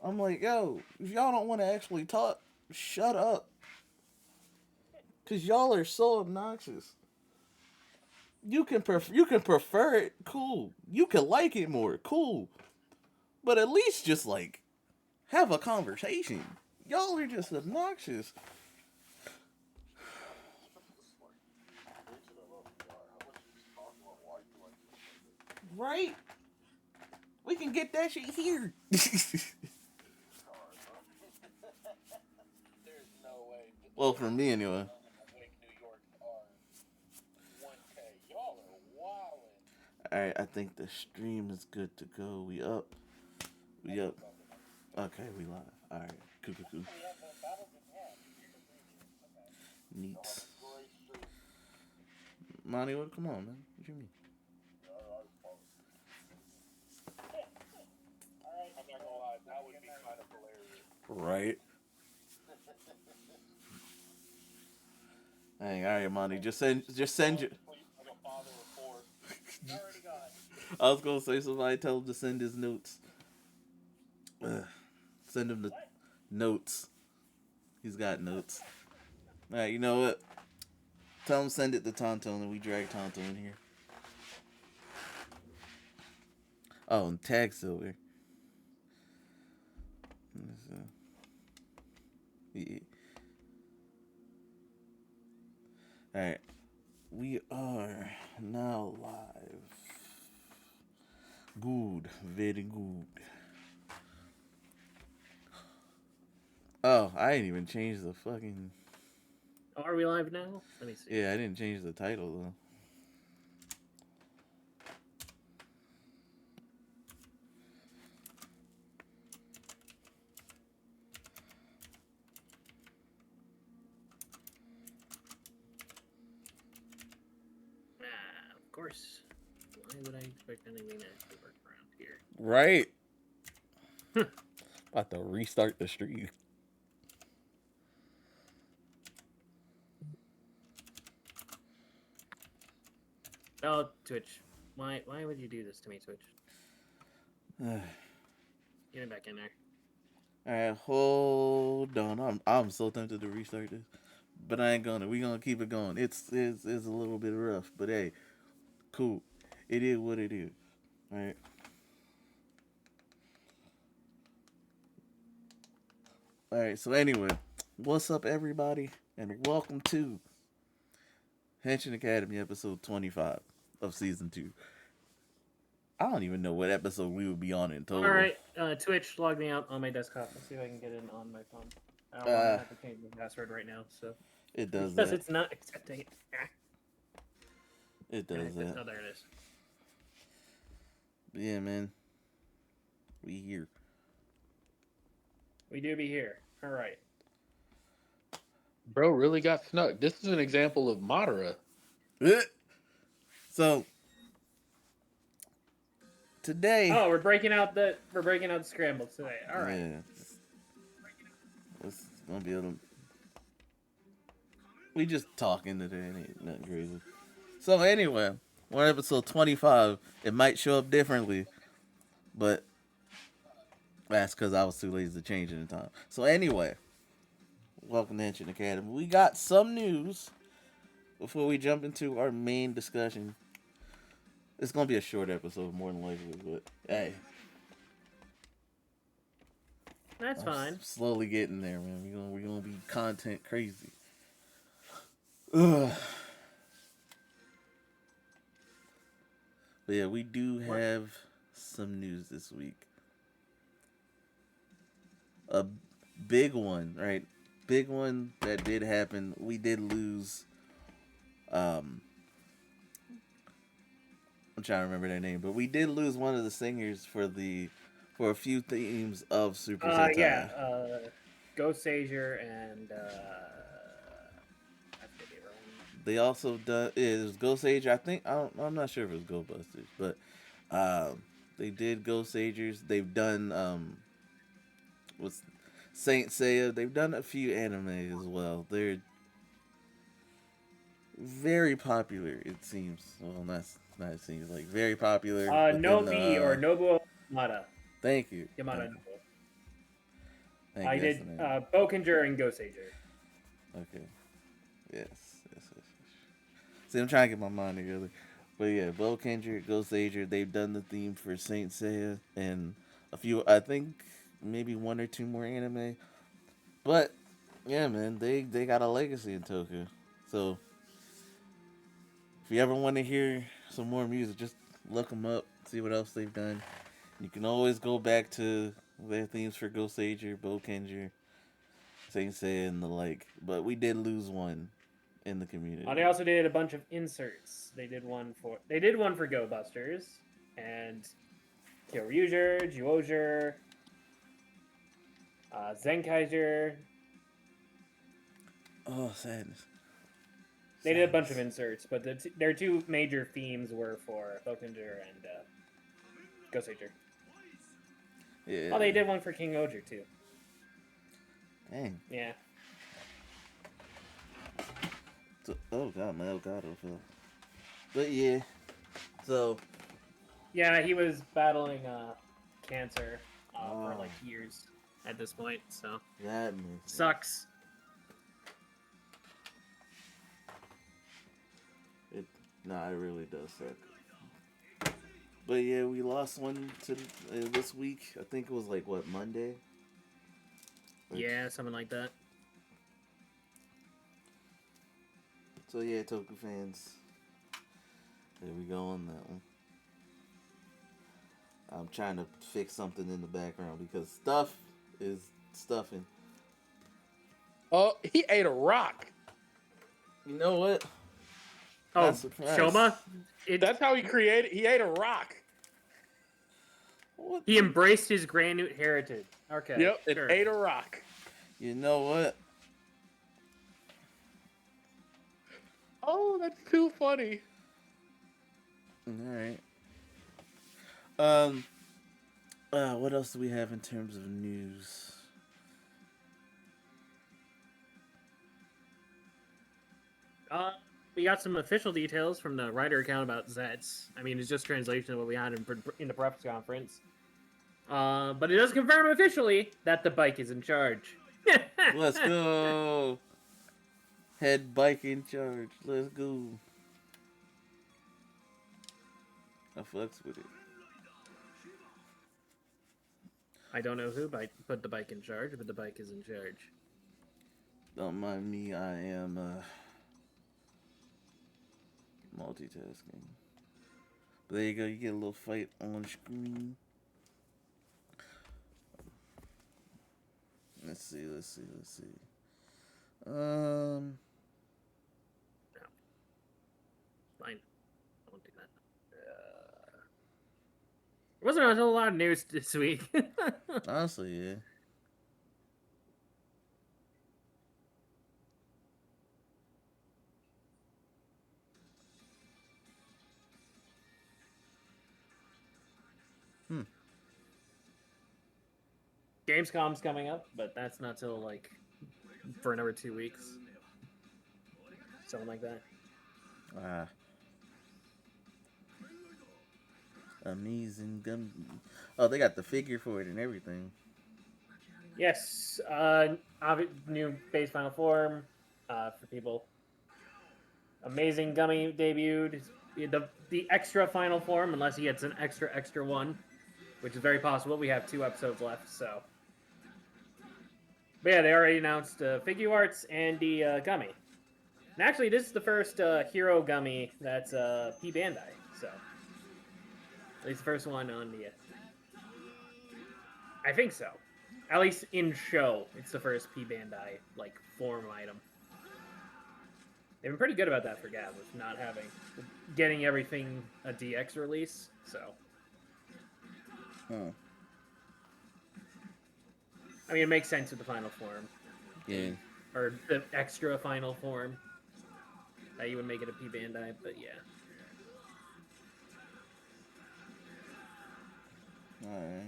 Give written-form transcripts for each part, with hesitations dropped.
I'm like, yo, if y'all don't want to actually talk, shut up. Cause y'all are so obnoxious. You can prefer it, cool. You can like it more, cool. But at least just like have a conversation. Y'all are just obnoxious, right? We can get that shit here. Well, for me anyway. All right, I think the stream is good to go. We up. We up. Okay, we live. All right. Cool, cool, cool. Neat. Monty, what? Come on, man. What you mean? Right. Hey, all right, Monty. Just send you. I was gonna say somebody tell him to send his notes. Ugh. Send him the notes. He's got notes. All right, you know what? Tell him send it to Tonto and we drag Tonto in here. Oh, and tag Silver. Yeah. All right, we are now live. Good, very good. Oh, I didn't even change the fucking. Are we live now? Let me see. Yeah, I didn't change the title though. Of course. Why would I expect anything to actually work around here? Right. About to restart the stream. Oh, Twitch. Why would you do this to me, Twitch? All Get it back in there. right, hold on. I'm so tempted to restart this, but I ain't gonna. We gonna keep it going. It's a little bit rough, but hey, cool. It is what it is. All right. All right. So anyway, what's up, everybody, and welcome to Henshin Academy episode 25 of season 2. I don't even know what episode we would be on in All total. right, Twitch, log me out on my desktop. Let's see if I can get in on my phone. I don't want to Uh, have to change my password right now, so it does because that. it's not accepting it. It does that. Oh, there it is. But yeah, man, we here. We do be here. All right. Bro really got snuck. This is an example of Madara. So today, Oh, we're breaking out the scrambles today. All right. yeah, it's gonna be a little. We just talking today. It ain't nothing crazy. So anyway, we're on episode 25. It might show up differently, but that's because I was too lazy to change it in time. So anyway, welcome to Henshin Academy. We got some news before we jump into our main discussion. It's gonna be a short episode, more than likely, but hey, That's fine. slowly getting there, man. We're gonna be content crazy. Ugh. But yeah, we do What? have some news this week. A big one, right? Big one that did happen. We did lose. Um, I'm trying to remember their name, but we did lose one of the singers for a few themes of Super Yeah. Sentai. Ghost Sager and I forget the other one. They also done it was Ghost Age. I'm not sure if it was Go Busters, but they did Ghost Sagers. They've done with Saint Seiya. They've done a few anime as well. They're very popular. It seems. Well, not it seems like very popular within Nobi or the. Nobuo Yamada. Thank you. Yamada Thank you. Nobuo. I guess did the name. Bokinger and Gosager. Okay. Yes. See, I'm trying to get my mind together. But yeah, Bo Kendrick, Ghost Ager, they've done the theme for Saint Seiya and a few, I think maybe one or two more anime. But yeah, man, they got a legacy in Tokyo. So if you ever want to hear some more music, just look them up, see what else they've done. You can always go back to their themes for Ghost Ager, Bo Kendrick, Saint Seiya, and the like. But we did lose one in the community. They also did a bunch of inserts. They did one for Go Busters and Kyoryuger, Juoger, Zenkaiser. Oh, sadness. They did a bunch of inserts, but their two major themes were for Bokinger and Gosager. Yeah. Oh, they did one for King Oger too. Dang. Yeah. So, oh god, my Elgato fell. But yeah. So. Yeah, he was battling cancer for Oh. like years at this point, so That makes sucks. It really does suck. But yeah, we lost one to this week. I think it was like what, Monday. Yeah, something like that. So yeah, Toku fans. There we go on that one. I'm trying to fix something in the background because stuff is stuffing. Oh, he ate a rock. You know what? Oh, Not surprised. Shoma? That's how he created. He ate a rock. What He the- embraced his Granute heritage. Okay. Yep, sure. it ate a rock. You know what? Oh, that's too funny. All right. What else do we have in terms of news? We got some official details from the writer account about Zets. I mean, it's just translation of what we had in the press conference. But it does confirm officially that the bike is in charge. Let's go. Head bike in charge. Let's go. I fucks with it. I don't know who put the bike in charge, but the bike is in charge. Don't mind me. I am multitasking. But there you go. You get a little fight on screen. Let's see. Fine. I won't do that. There wasn't a whole lot of news this week. Honestly, yeah. Gamescom's coming up, but that's not till like for another 2 weeks. Something like that. Amazing gun. Oh, they got the figure for it and everything. Yes, new base final form for people. Amazing Gummy debuted. The extra final form, unless he gets an extra one, which is very possible. We have 2 episodes left, so. But yeah, they already announced figure arts and the Gummy. And actually, this is the first hero Gummy that's P Bandai, so. At least the first one on the. I think so. At least in show, it's the first P Bandai like form item. They've been pretty good about that for Gav with not getting everything a DX release. So. I mean, it makes sense with the final form. Yeah. Or the extra final form. That you would make it a P Bandai, but yeah. Alright.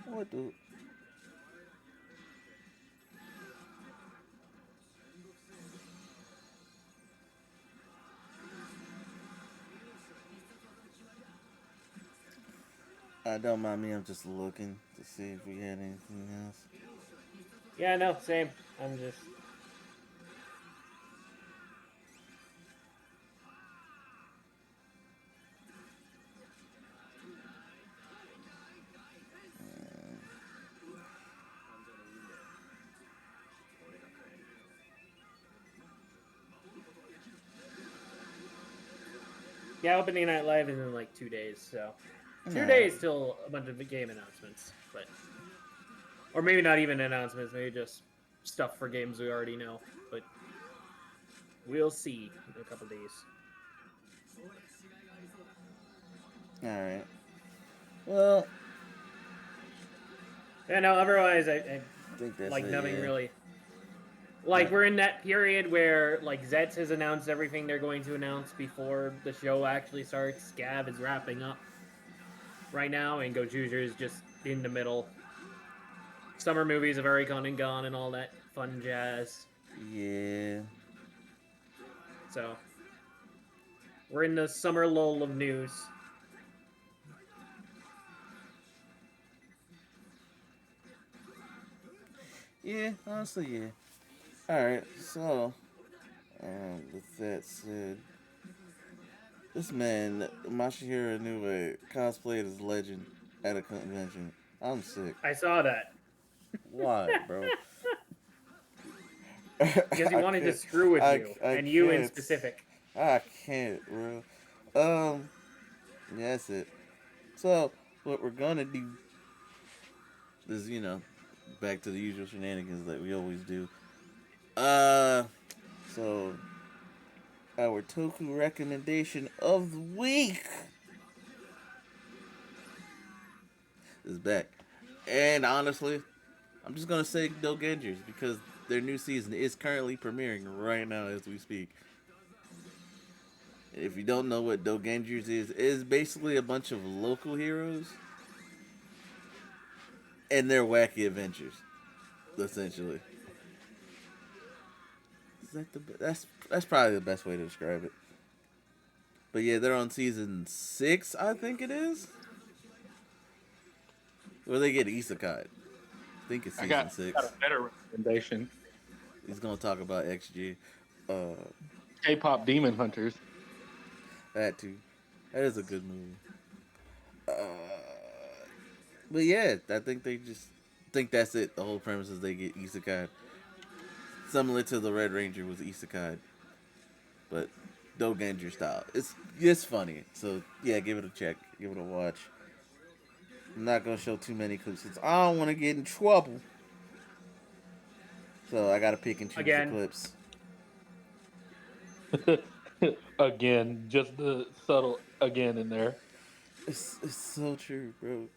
What the? Don't mind me. I'm just looking to see if we had anything else. Yeah, no, same. I'm just yeah. Opening night live is in like 2 days, so two Nah. days till a bunch of game announcements, but or maybe not even announcements, maybe just stuff for games we already know. But we'll see in a couple days. All right. Well, Yeah, no. Otherwise, I I think that's like it. nothing Yeah. really. Uh, Like we're in that period where like Zets has announced everything they're going to announce before the show actually starts. Gav is wrapping up right now, and Gojuger is just in the middle. Summer movies have already come and gone, and all that fun jazz. yeah. So we're in the summer lull of news. Yeah. Honestly, yeah. All right. So, with that said, this man Masahiro Inoue cosplayed as Legend at a convention. I'm sick. I saw that Why, bro? because he I wanted to can't. screw with I, you I and you in can't. specific. I can't, bro. Um, yeah, that's it. So, what we're gonna do is, back to the usual shenanigans that we always do. Uh, so our Toku recommendation of the week is back, and honestly, I'm just gonna say Dogengers because their new season is currently premiering right now as we speak. If you don't know what Dogengers is, it is basically a bunch of local heroes and their wacky adventures, essentially. That's probably the best way to describe it. But yeah, they're on season 6, I think it is, where they get isekai. I think it's I season got a 6. better recommendation. He's gonna talk about XG. Uh, K-pop Demon Hunters. that too. That is a good movie. Uh, but yeah, I think they just think that's it. The whole premise is they get isekai, similar to the Red Ranger was isekai, but Dogenger style. It's funny. So yeah, give it a check. Give it a watch. I'm not gonna show too many clips since I don't want to get in trouble. So I gotta pick and choose the Again, clips. Again, just the subtle again in there. It's so true, bro.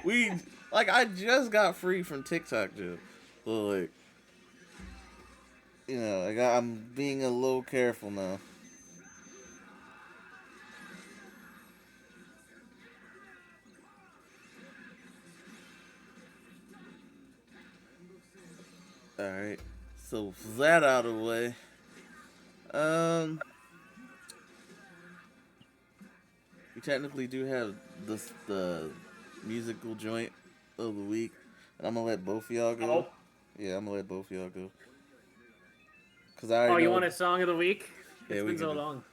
we like I just got free from TikTok, Joe. So like I'm being a little careful now. All right. So with that out of the way, um, we technically do have the musical joint of the week, and I'm gonna let both of y'all go. oh, Yeah, I'm gonna let both of y'all go because I oh, already you know what. want a song of the week? Yeah, It's we been can so do. long.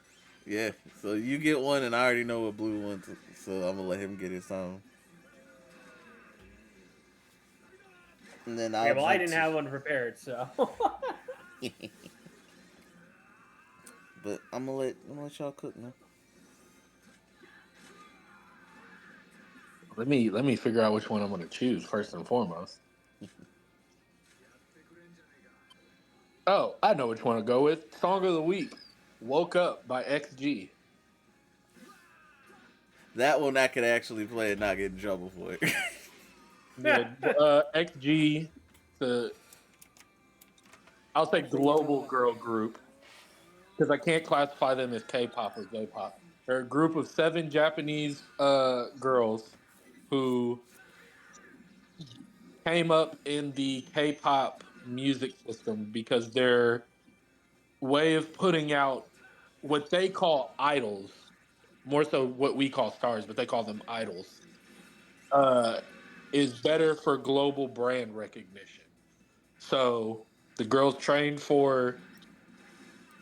Yeah, so you get one, and I already know what Blue wants, so I'm gonna let him get his song, and then Okay, I'll well, I jump didn't to. have one prepared, so But I'm gonna let y'all cook now. Let me figure out which one I'm going to choose first and foremost. Oh, I know which one to go with. Song of the week, "Woke Up" by XG. That one I could actually play and not get in trouble for it. Yeah, XG, the I'll say global girl group because I can't classify them as K-pop or J-pop. They're a group of 7 Japanese girls who came up in the K-pop music system because their way of putting out what they call idols more so what we call stars, but they call them idols, is better for global brand recognition. So the girls trained for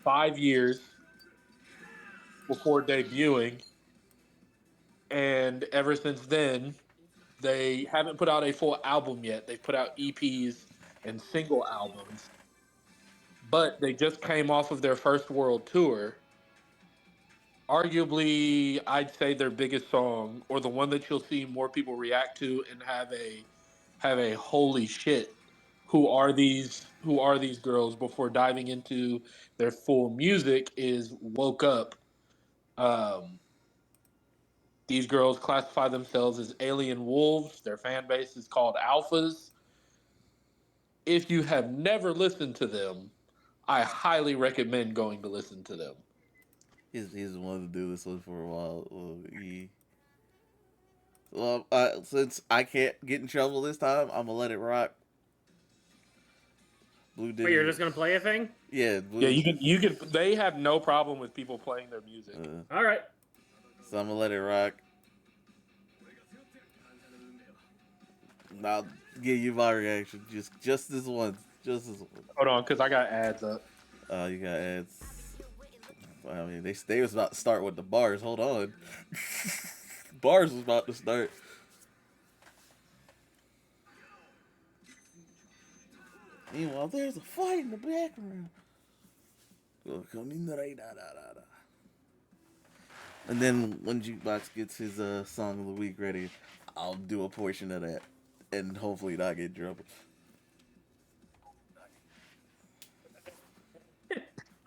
5 years before debuting, and ever since then, they haven't put out a full album yet. They've put out EPs and single albums, but they just came off of their first world tour. Arguably, I'd say their biggest song, or the one that you'll see more people react to and have a holy shit. Who are these girls before diving into their full music is Woke Up. Um, these girls classify themselves as alien wolves. Their fan base is called alphas. If you have never listened to them, I highly recommend going to listen to them. He's wanted to do this one for a while. Since I can't get in trouble this time, I'm gonna let it rock. Blue did. Wait, you're just gonna play a thing? Yeah, Blue. Yeah, you can. They have no problem with people playing their music. All right. So I'm gonna let it rock. I'll give you my reaction. Just this one. Just this one. Hold on, because I got ads up. You got ads. I mean, they was about to start with the bars. Hold on. Bars was about to start. Meanwhile, there's a fight in the background. And then when Jukebox gets his song of the week ready, I'll do a portion of that, and hopefully not get in trouble.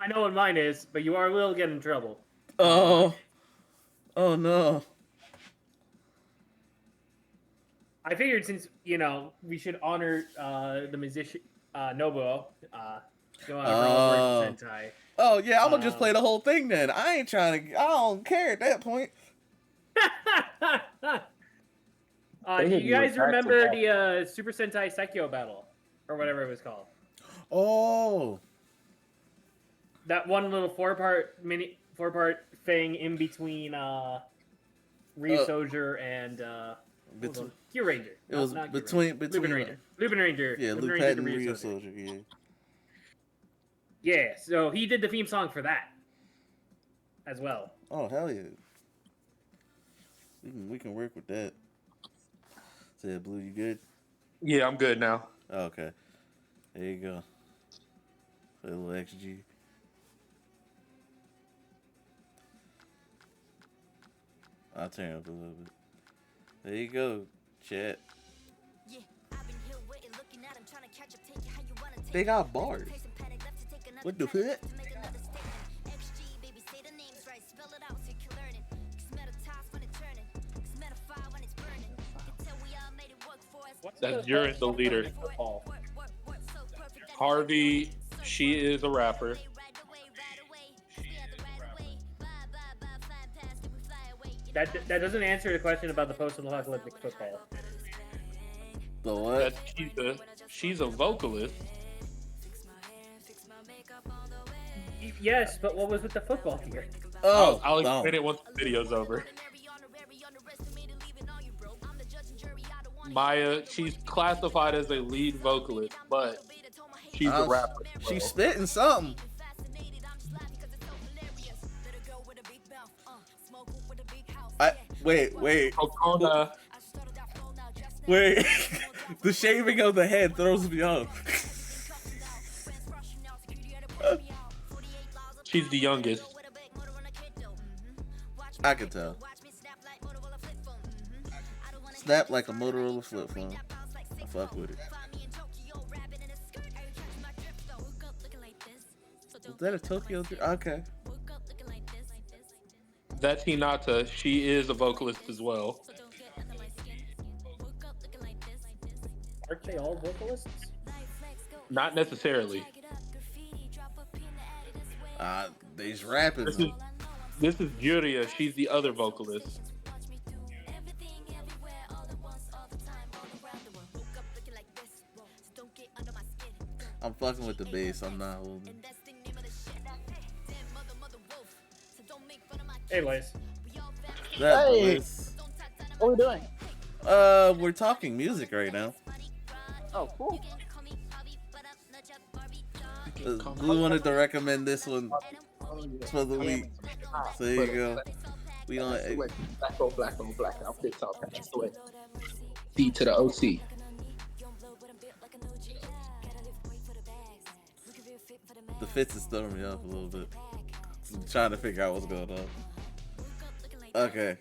I know what mine is, but you will get in trouble. Oh no! I figured since we should honor the musician Nobuo, go on a real Sentai. Oh yeah, I'm gonna just play the whole thing then. I ain't trying to. I don't care at that point. Do you guys remember the Super Sentai Sekyo battle or whatever it was called? Oh, that one little four-part thing in between Ryusoger and Q Ranger. It was between Lupin Ranger. Lupin Ranger. Yeah, Lupin and Ryusoger. Yeah. Yeah, so he did the theme song for that as well. Oh hell yeah! We can work with that. Say, Blue, you good? Yeah, I'm good now. Oh, okay, there you go. A little XG. I'll turn up a little bit. There you go, chat. They got bars. What the heck? That's Jurgen, the leader. Harvey, she is a rapper. That doesn't answer the question about the post-apocalyptic football. The what? She's a vocalist. Yes, but what was with the football here? Oh, I'll explain it once the video's over. Maya, she's classified as a lead vocalist, but she's a rapper. She's spitting something. Wait. Okona. Wait. The shaving of the head throws me off. She's the youngest. I can tell. Snap like a Motorola flip phone. I fuck with it. Was that a Tokyo? Okay. That's Hinata. She is a vocalist as well. Aren't they all vocalists? Not necessarily. They's rapping. This is Juria. She's the other vocalist. I'm fucking with the bass. I'm not holding. Anyways, That Hey, bliss. what are we doing? We're talking music right now. Oh, cool. We wanted to recommend this one Oh, yeah. for the I am week. in some hot, So there you but go. We on. that's the way. Black on black outfits all kind. That's the way. C to the OC. The fits is throwing me off a little bit. I'm trying to figure out what's going on. Okay,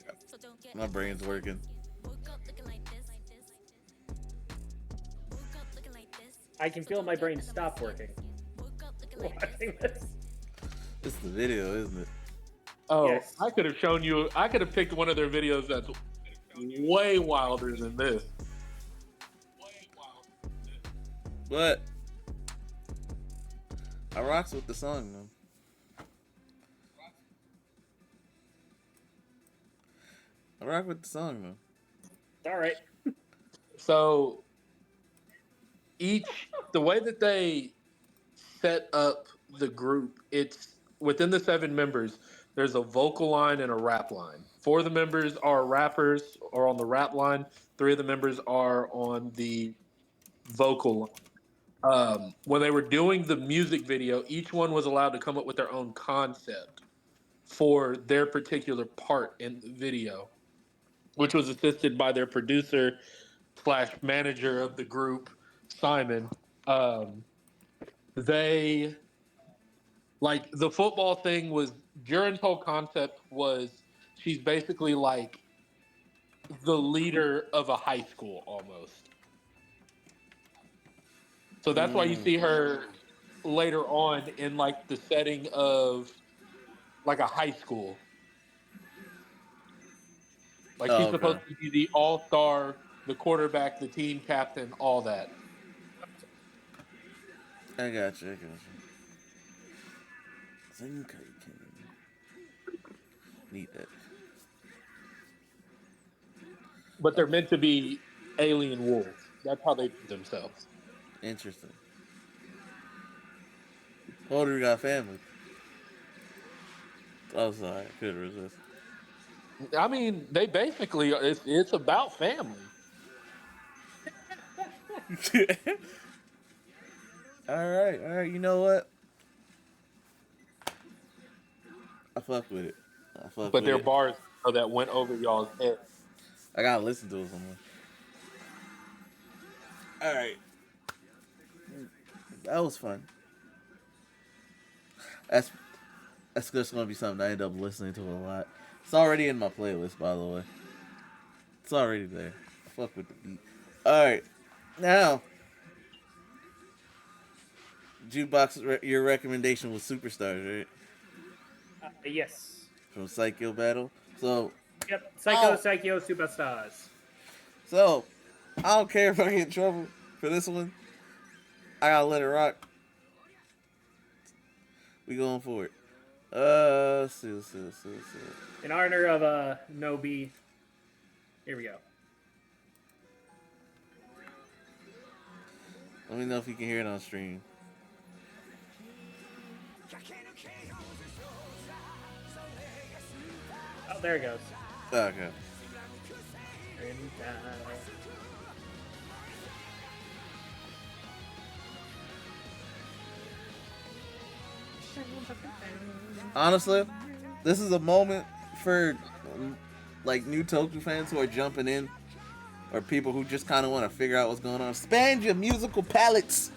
my brain's working. I can feel my brain stop working. Watching this. It's the video, isn't it? Oh, Yes. I could have shown you. I could have picked one of their videos that's way wilder than this. But I rocks with the song though. I rock with the song though. All right. So the way that they set up the group, it's within the 7 members. There's a vocal line and a rap line. 4 of the members are rappers or on the rap line. 3 of the members are on the vocal line. When they were doing the music video, each one was allowed to come up with their own concept for their particular part in the video, which was assisted by their producer slash manager of the group, Simon. They like the football thing was Jaren's whole concept was she's basically like the leader of a high school almost. So that's why you see her later on in like the setting of like a high school. Like Oh, she's okay. supposed to be the all-star, the quarterback, the team captain, all that. I got you. Need that. But they're meant to be alien wolves. That's how they do themselves. Interesting. Older got family. Oh, sorry. I couldn't resist. I mean, they basically it's about family. All right. You know what? I fuck with it. But there are bars that went over y'all's head. I gotta listen to it somewhere. All right. That was fun. That's just gonna be something I end up listening to a lot. It's already in my playlist, by the way. It's already there. Fuck with the beat. All right, now Jukebox. Your recommendation was Superstars, right? Yes. From Psycho Battle. So Yep. Psycho Superstars. So I don't care if I get in trouble for this one. I gotta let it rock. We going for it. Let's see. In honor of No B. Here we go. Let me know if you can hear it on stream. Oh, there it goes. Okay. Honestly, this is a moment for like new Toku fans who are jumping in, or people who just kind of want to figure out what's going on. Expand your musical palettes,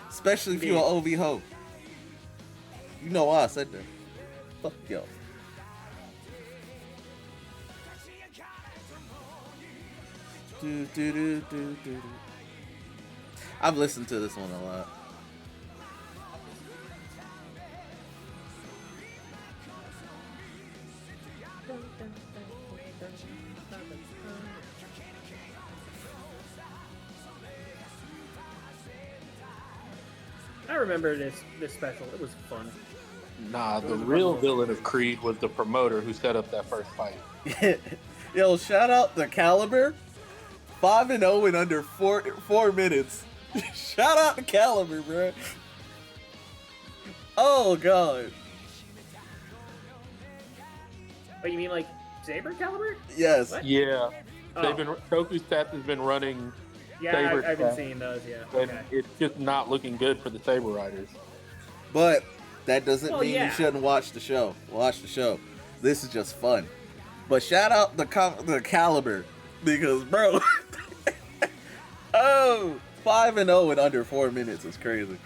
especially if you're an OV ho. You know why I said that. Fuck y'all. I've listened to this one a lot. I remember this special. It was fun. Nah, the real villain of Creed was the promoter who set up that first fight. Yo, shout out to Caliber. 5-0 in under 4 minutes. Shout out to Caliber, bro. Oh god. But you mean like Saber Caliber? Yes. What? Yeah, Oh. they've been Toku Stats has been running, Yeah, Saber I've been Stats, seeing those. Yeah. and Okay. it's just not looking good for the Saber Riders. But that doesn't Well, mean yeah. you shouldn't watch the show. Watch the show. This is just fun. But shout out the Caliber because, bro, 5-0 in under 4 minutes is crazy.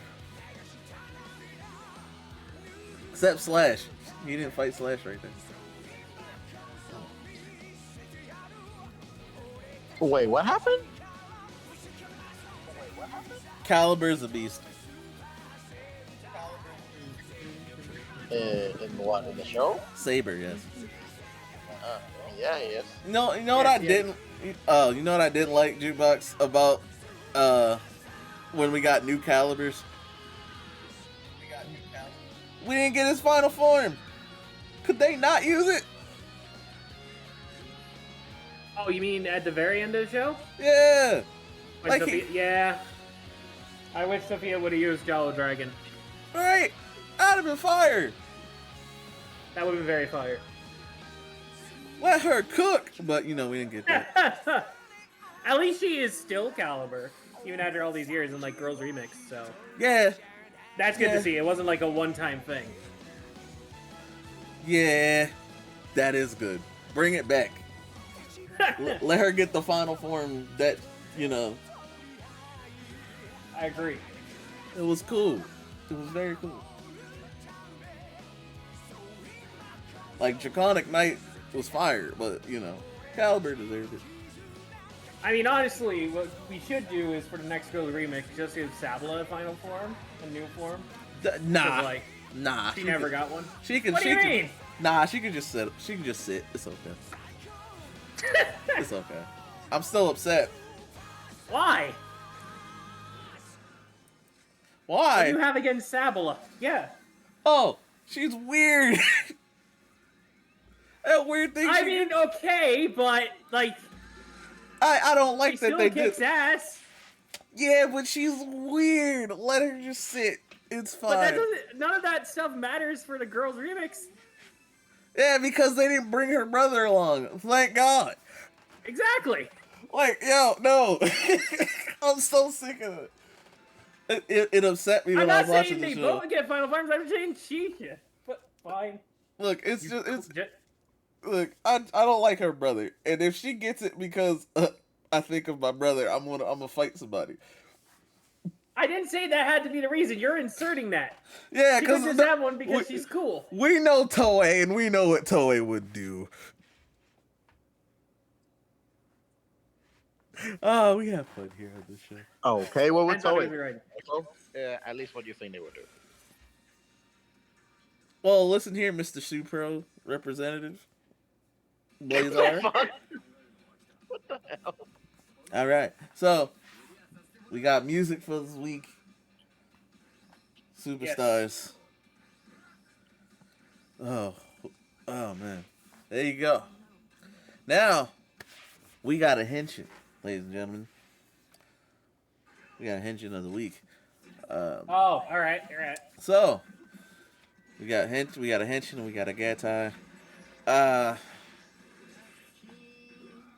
Except Slash. He didn't fight Slash right there. Wait, what happened? Caliber's a beast. In what, in the show? Saber, yes. Yeah, yes. You know what I didn't. You know what I didn't like, Jukebox, about when we got new Calibers. We didn't get his final form. Could they not use it? Oh, you mean at the very end of the show? Yeah. When Like Sophia, yeah. I wish Sophia would have used Jollo Dragon. Right. I'd have been fired. That would have been very fire. Let her cook. But, we didn't get that. At least she is still Caliber, even after all these years in like Girls Remix. So Yeah. that's good Yeah. to see. It wasn't like a one-time thing. Yeah. That is good. Bring it back. Let her get the final form that, I agree. it was cool. It was very cool. Like, Draconic Knight was fired, but, Caliber deserved it. I mean, honestly, what we should do is for the next Girls Remix, just give Sabla a final form, a new form. Nah. Like, Nah. she never got one. She can. What do you mean? Nah, she can just sit. She can just sit. It's okay. It's okay. I'm still upset. Why? What Why? do you have against Sabla? Yeah. Oh, she's weird. That weird thing. I mean, okay, but like, I don't she like that still they kicks did. ass. Yeah, but she's weird. Let her just sit. It's fine. But that doesn't. None of that stuff matters for the Girls Remix. Yeah, because they didn't bring her brother along. Thank God. Exactly. Like, yo, no. I'm so sick of it. It upset me I'm when I not was watching saying the they show. both get final forms. I'm saying she should. But fine. Look, look. I don't like her brother, and if she gets it because I think of my brother, I'm gonna fight somebody. I didn't say that had to be the reason. You're inserting that. Yeah, She could because just have one because she's cool. we know Toei, and we know what Toei would do. Oh, we have fun here on this show. Okay, well, I we're thought it was Toei. right. So, at least what do you think they would do? Well, listen here, Mr. Supro representative. Blazar. What the hell? All right, so we got music for this week. Superstars. Oh man, there you go. Now we got a Henshin, ladies and gentlemen. We got a Henshin of the week. Oh, all right. So we got a Henshin, and we got a Gatai.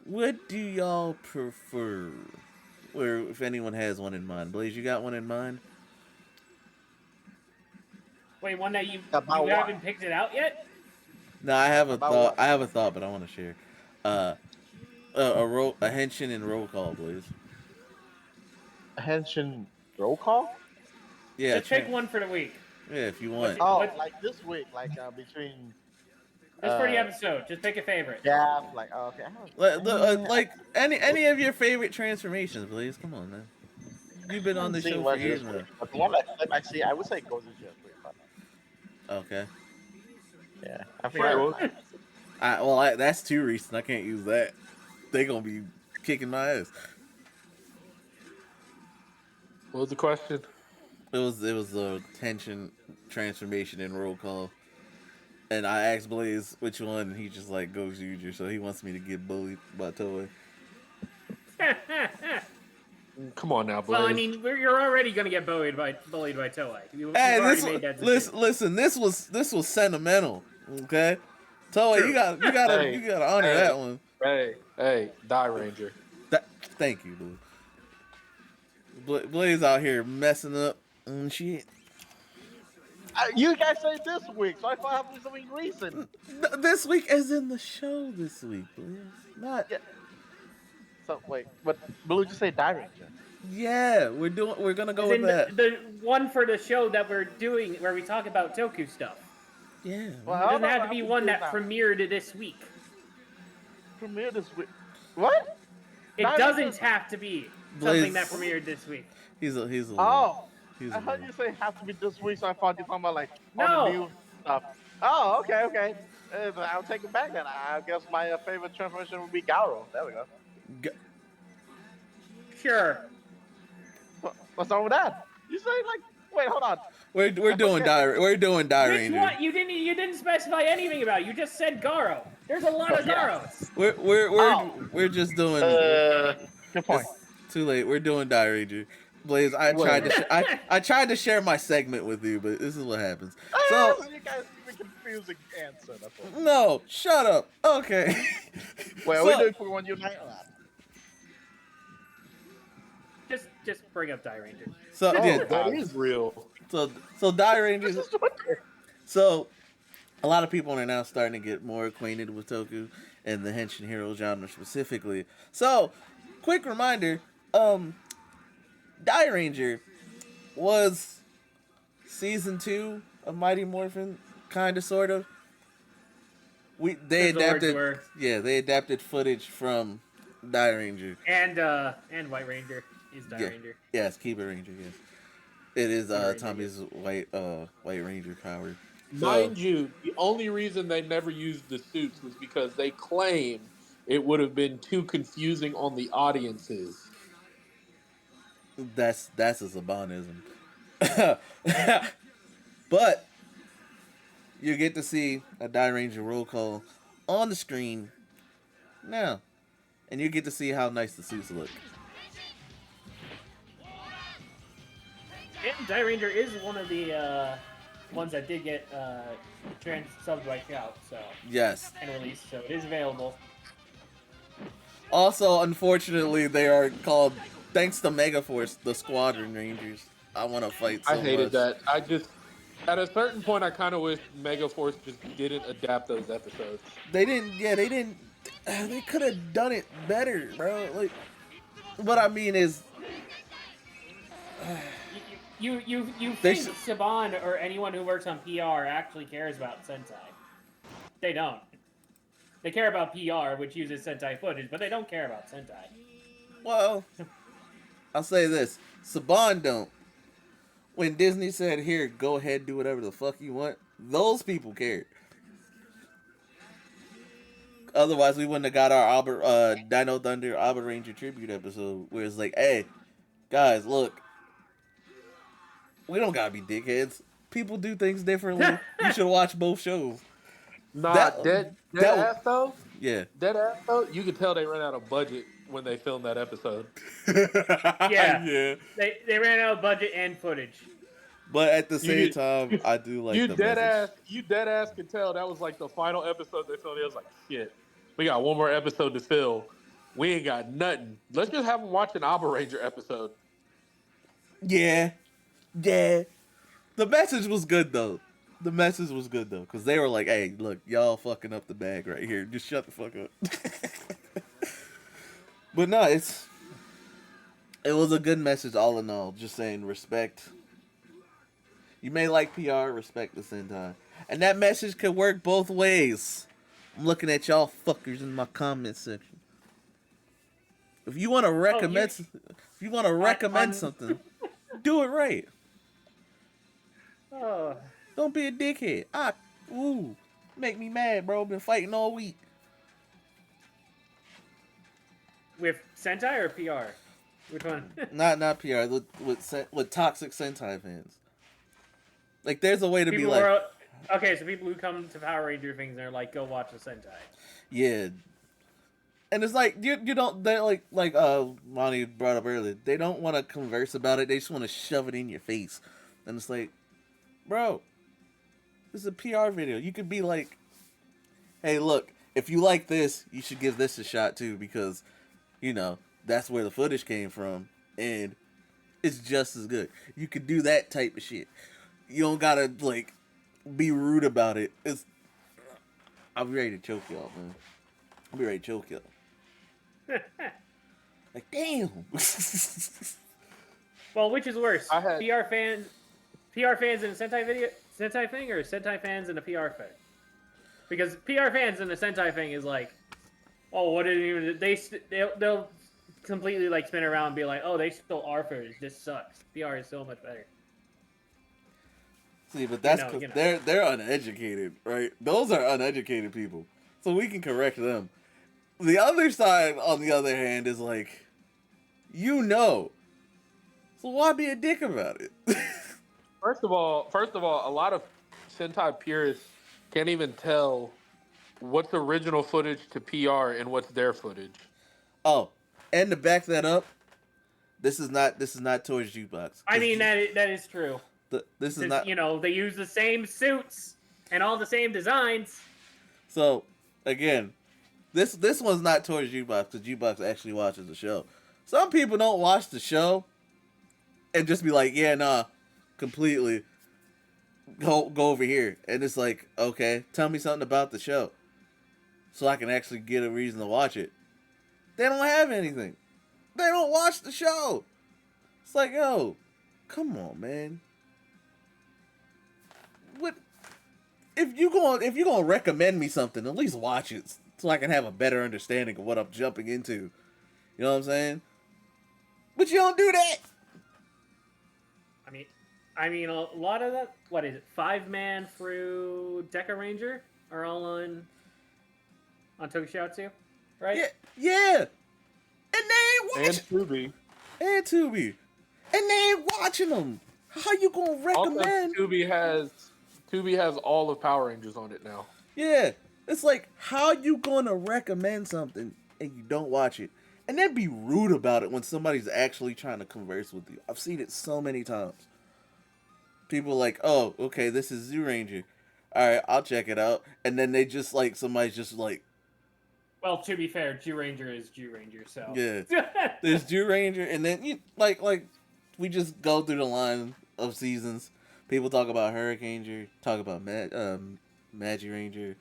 What do y'all prefer? Or if anyone has one in mind. Blaze, you got one in mind? Wait, one that you About what? haven't picked it out yet? No, I have a About thought. what? I have a thought, but I want to share. A Henshin and roll call, please. Henshin roll call? Yeah, Just pick one for the week. Yeah, if you want. Oh, What- like this week, like between Just for the episode. Just pick a favorite. Gap, like okay. Like any of your favorite transformations, please. Come on, man. You've been on the show for years now. But the one that I see, I would say Ghost is just pretty fun. Okay. Yeah, I think. Sure. That's too recent. I can't use that. They gonna be kicking my ass. What was the question? It was a tension transformation in roll call, and I asked Blaze which one, and he just like goes Yuger, so he wants me to get bullied by Toei. Come on now, Blaze. Well, I mean, you're already gonna get bullied by Toei. You've Hey, already made that decision. listen. This was sentimental. Okay, Toei, True. you gotta Hey, you gotta honor hey. that one. Hey, Die Ranger. Thank you, Blue. Blaze out here messing up and shit. You guys say this week, so I thought I have to do something recent. This week, as in the show this week, Blaze. Not. Yeah. So wait, but Blue just say Die Ranger. Yeah, we're gonna go As with in that. the one for the show that we're doing where we talk about Toku stuff. Yeah. Well, It I doesn't don't know have what to be I'm one doing that now. premiered this week. Premiere this week. What? It Die doesn't Ranger- have to be Blaze- something that premiered this week. He's a little. Oh, He's I a heard little. you say have to be this week, so I thought you were talking about like all the No. new stuff. Oh, okay. I'll take it back then. I guess my favorite transformation would be Garo. There we go. Sure. What's wrong with that? You say like, wait, hold on. We're doing Okay. We're doing Die Which Ranger. one? You didn't specify anything about it. You just said Garo. There's a lot of Yeah. Garos. We're just doing. Good point. It's too late. We're doing Die Ranger. Blaze, I tried to share my segment with you, but this is what happens. So You guys give me confusing answer. That's all. no, shut up. Okay. Well, So- we doing Pokemon Unite. Just bring up Die Ranger. So Oh, yeah, that is real. so Die Rangers. So a lot of people are now starting to get more acquainted with Toku and the Henshin hero genre specifically. So, quick reminder, Die Ranger was season 2 of Mighty Morphin, kinda sorta. They As the words adapted were. they adapted footage from Die Ranger. And White Ranger is Die Ranger. Yes, keep it Ranger, yes. It is Ranger, Tommy's White Ranger power. Mind you, the only reason they never used the suits was because they claim it would have been too confusing on the audiences. That's a Sabanism. But you get to see a Die Ranger roll call on the screen now. And you get to see how nice the suits look. And Die Ranger is one of the ones that did get trans subbed by Shout, so Yes. and released, so it is available. Also, unfortunately, they are called, thanks to Megaforce, the Squadron Rangers. I want to fight so I hated much. that. At a certain point, I kind of wish Megaforce just didn't adapt those episodes. They didn't. They could have done it better, bro. Like, what I mean is, You They think Saban or anyone who works on PR actually cares about Sentai? They don't. They care about PR, which uses Sentai footage, but they don't care about Sentai. well, I'll say this: Saban don't. When Disney said, "Here, go ahead, do whatever the fuck you want," those people cared. Otherwise, we wouldn't have got our Dino Thunder Abba Ranger tribute episode, where it's like, "Hey, guys, look, we don't gotta be dickheads. People do things differently. You should watch both shows." Nah, That- dead that- ass though. Yeah. Dead ass though. You could tell they ran out of budget when they filmed that episode. Yeah. Yeah. They ran out of budget and footage. But at the same You- time, I do like you the dead message. ass. You dead ass could tell that was like the final episode they filmed. It was like, shit, we got one more episode to fill. We ain't got nothing. Let's just have them watch an Abba Ranger episode. Yeah. The message was good though. Because they were like, "Hey, look, y'all fucking up the bag right here. Just shut the fuck up." But no, it was a good message all in all. Just saying, respect. You may like PR, respect the Sentai. And that message could work both ways. I'm looking at y'all fuckers in my comment section. If you want to recommend, something, do it right. Oh. Don't be a dickhead. Make me mad, bro. Been fighting all week. With Sentai or PR? Which one? Not PR. With toxic Sentai fans. Like, there's a way to be People like, were, okay, so people who come to Power Ranger things, they're like, go watch the Sentai. yeah. And it's like you don't. They like Ronnie brought up earlier. They don't want to converse about it. They just want to shove it in your face. And it's like, bro, this is a PR video. You could be like, hey, look, if you like this, you should give this a shot too, because that's where the footage came from, and it's just as good. You could do that type of shit. You don't gotta like be rude about it. I'll be ready to choke y'all, man. I'll be ready to choke y'all. Like, damn. Well, which is worse? I had- PR fans in a Sentai thing, or Sentai fans in a PR thing? Because PR fans in a Sentai thing is like, oh, what did even they'll completely like spin around and be like, oh, they stole our footage. This sucks. PR is so much better. See, but that's because you know. they're uneducated, right? Those are uneducated people, so we can correct them. The other side, on the other hand, is like, so why be a dick about it? First of all, a lot of Sentai purists can't even tell what's original footage to PR and what's their footage. Oh, and to back that up, this is not towards jukebox. I mean that is true. This is not. They use the same suits and all the same designs. So again, this one's not towards jukebox because jukebox actually watches the show. Some people don't watch the show and just be like, yeah, nah, completely. Go over here, and it's like, okay, tell me something about the show, so I can actually get a reason to watch it. They don't have anything. They don't watch the show. It's like, yo, come on, man. What if you gonna recommend me something? At least watch it so I can have a better understanding of what I'm jumping into. You know what I'm saying? But you don't do that. I mean, a lot of that. What is it? 5-man through Deca Ranger are all on Tokusatsu, right? Yeah. And they ain't watching. And Tubi. And they ain't watching them. How you gonna recommend? Also, Tubi has all of Power Rangers on it now. Yeah. It's like, how you gonna recommend something and you don't watch it? And then be rude about it when somebody's actually trying to converse with you. I've seen it so many times. People like, oh, okay, this is Zoo Ranger. Alright, I'll check it out. And then they just like, somebody's just like... Well, to be fair, Jew Ranger is Jew Ranger, so... Yeah. There's Jew Ranger, and then, we just go through the line of seasons. People talk about Hurricane Ranger, talk about Magi Ranger,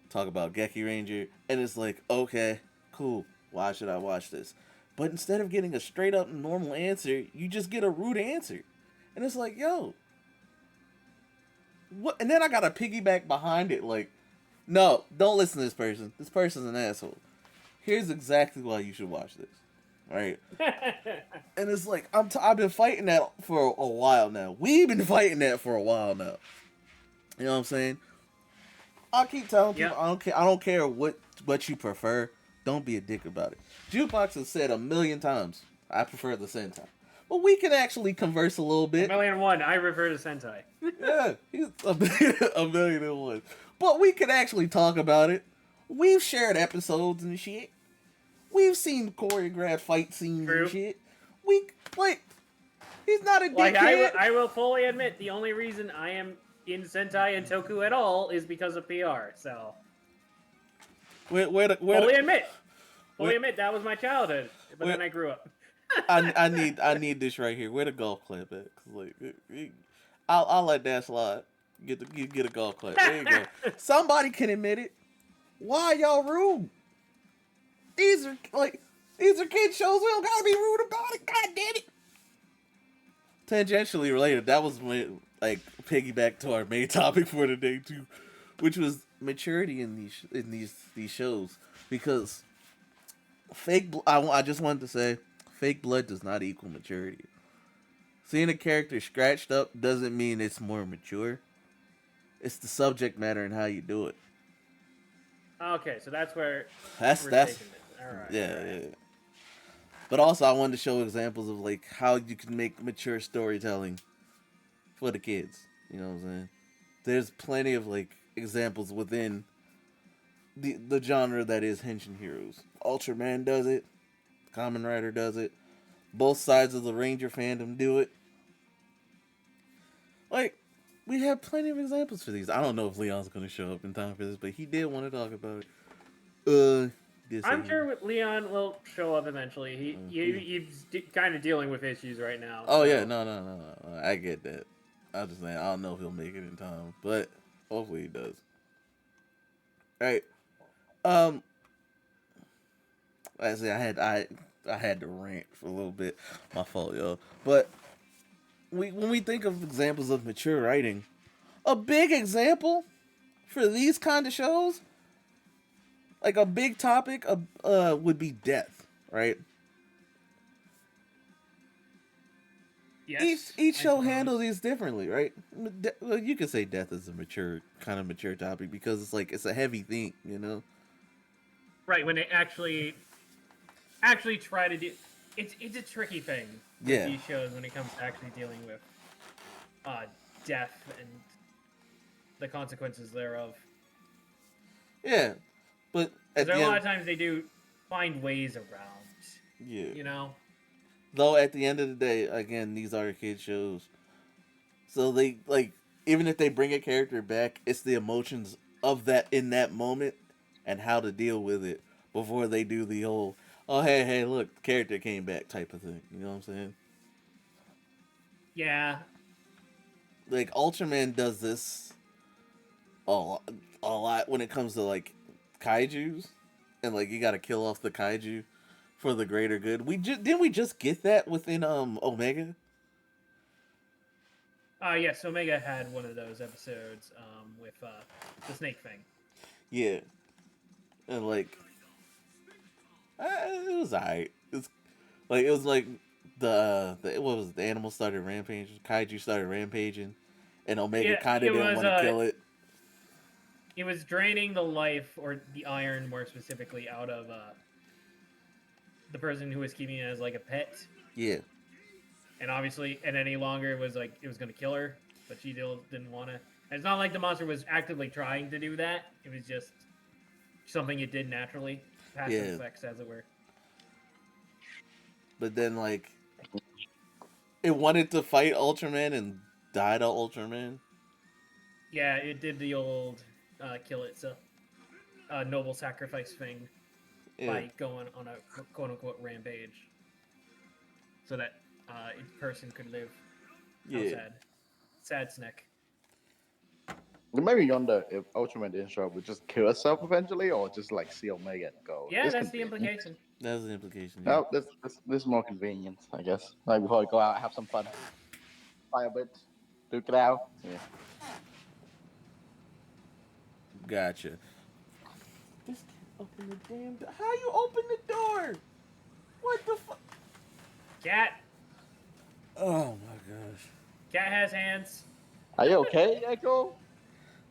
talk about Geki Ranger, and it's like, okay, cool, why should I watch this? But instead of getting a straight up normal answer, you just get a rude answer. And it's like, yo... What? And then I gotta piggyback behind it, like, no, don't listen to this person. This person's an asshole. Here's exactly why you should watch this, right? And it's like I've been fighting that for a while now. We've been fighting that for a while now. You know what I'm saying? I'll keep telling people, I don't care what you prefer. Don't be a dick about it. Jukebox has said 1,000,000 times, I prefer the Sentai. But we can actually converse a little bit. 1,000,001. I refer to Sentai. Yeah, he's 1,000,001. But we can actually talk about it. We've shared episodes and shit. We've seen choreographed fight scenes and shit. He's not a dickhead. I will fully admit, the only reason I am in Sentai and Toku at all is because of PR. So, fully admit, that was my childhood. But then I grew up. I need this right here. Where the golf clap at? 'Cause I'll let that slide. Get a golf clap. There you go. Somebody can admit it. Why y'all rude? These are kid shows. We don't gotta be rude about it. God damn it. Tangentially related. That was piggyback to our main topic for today too, which was maturity in these shows, because I just wanted to say, fake blood does not equal maturity. Seeing a character scratched up doesn't mean it's more mature. It's the subject matter and how you do it. Okay, so that's where that's all right. Yeah. But also, I wanted to show examples of how you can make mature storytelling for the kids. You know what I'm saying? There's plenty of examples within the genre that is Henshin Heroes. Ultraman does it. Kamen Rider does it. Both sides of the Ranger fandom do it. We have plenty of examples for these. I don't know if Leon's going to show up in time for this, but he did want to talk about it. Did say I'm sure Leon will show up eventually. He's kind of dealing with issues right now. Oh so. yeah, no. I get that. I just saying I don't know if he'll make it in time, but hopefully he does. All right. Um, I say I had to rant for a little bit. My fault, yo. But when we think of examples of mature writing, a big example for these kind of shows, like a big topic, would be death, right? Yes, Each I show suppose. handles these differently, right? Well, you could say death is a mature topic because it's like it's a heavy thing, you know. Right, when they actually try to do it's a tricky thing with Yeah. these shows when it comes to actually dealing with uh death and the consequences thereof. Yeah, but at There the are a lot end, of times they do find ways around, yeah. you know. Though at the end of the day, again, these are kid shows, so they like even if they bring a character back, it's the emotions of that in that moment and how to deal with it before they do the whole oh hey look the character came back type of thing. You know what I'm saying? Yeah, Like Ultraman does this a lot when it comes to like kaiju's and like you got to kill off the kaiju for the greater good. Didn't we just get that within Omega? yes, Omega had one of those episodes with the snake thing. Yeah, and like it was alright. It was like the what was it, the animals started rampaging, kaiju started rampaging, and Omega Yeah, kind of didn't want to kill it. it was draining the life or the iron more specifically out of the person who was keeping it as like a pet. Yeah, And obviously, and any longer it was like it was gonna kill her, but she didn't want to. It's not like the monster was actively trying to do that. It was just something it did naturally, passive yeah. effects, as it were. But then like it wanted to fight Ultraman and died to Ultraman. Yeah, it did the old kill it, so noble sacrifice thing Yeah, by going on a quote unquote rampage, so that a person could live. How yeah. sad snack. It made me wonder if Ultraman didn't show up, would just kill herself eventually, or just like see Omega and go. Yeah, It's that's the convenient. implication. That's the implication. Yeah. No, this is more convenient, I guess. Like before we go out, have some fun, fire a bit, duke it out. Yeah. Gotcha. This can't open the damn door. How you open the door? What the fuck? Cat. Oh my gosh. Cat has hands. Are you okay, Echo?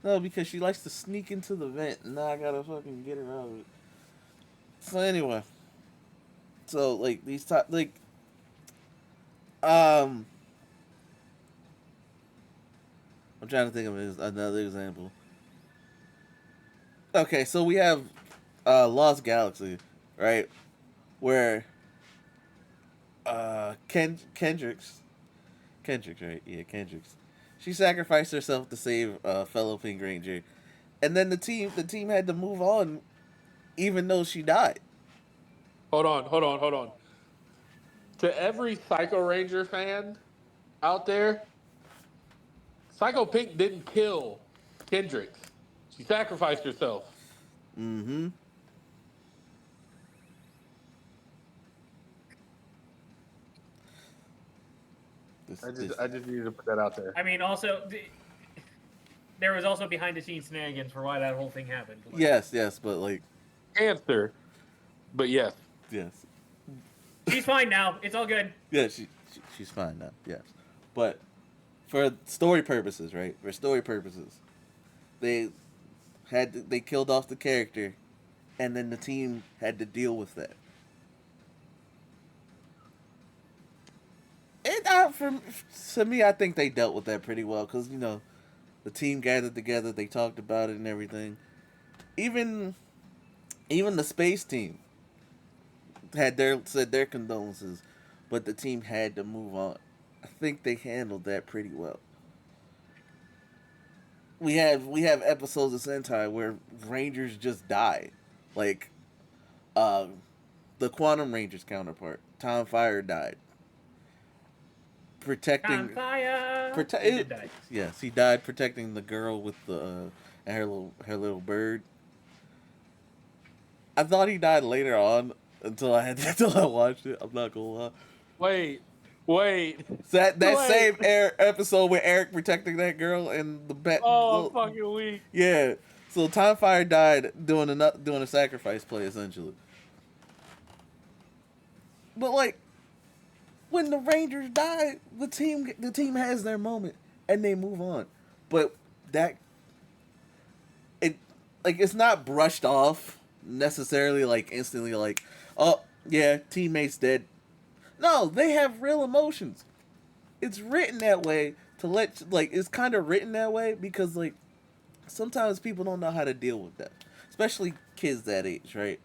No, because she likes to sneak into the vent, and now I gotta fucking get her out of it. So anyway, so like these top like um, I'm trying to think of another example. Okay, so we have Lost Galaxy, right? Where Kendricks, right? Yeah, Kendricks. She sacrificed herself to save fellow Pink Ranger, and then the team had to move on, even though she died. Hold on. To every Psycho Ranger fan out there, Psycho Pink didn't kill Kendricks. She sacrificed herself. Mm-hmm. This. I just needed to put that out there. I mean, also, there was also behind the scenes shenanigans for why that whole thing happened. Like, Yes, but like, Answer, but yes. yes, she's fine now. It's all good. yeah, she's fine now. Yes, but for story purposes, right? For story purposes, they they killed off the character, and then the team had to deal with that. And to me, I think they dealt with that pretty well because the team gathered together, they talked about it and everything. Even the space team said their condolences, but the team had to move on. I think they handled that pretty well. we have episodes of Sentai where Rangers just die, like uh, the Quantum Rangers counterpart, Tom Fire died On protecting. fire. Prote- He did die. yes, he died protecting the girl with the and her little bird. I thought he died later on until until I watched it. I'm not gonna lie. Wait. So that Wait. same episode with Eric protecting that girl and the bat. Oh, I'm fucking weak. Yeah. So Time Fire died doing a sacrifice play essentially. But like when the Rangers die, the team has their moment and they move on. But that it like it's not brushed off necessarily like instantly like, oh yeah, teammates dead. No, they have real emotions. It's written that way to it's kind of written that way because like sometimes people don't know how to deal with that, especially kids that age, right?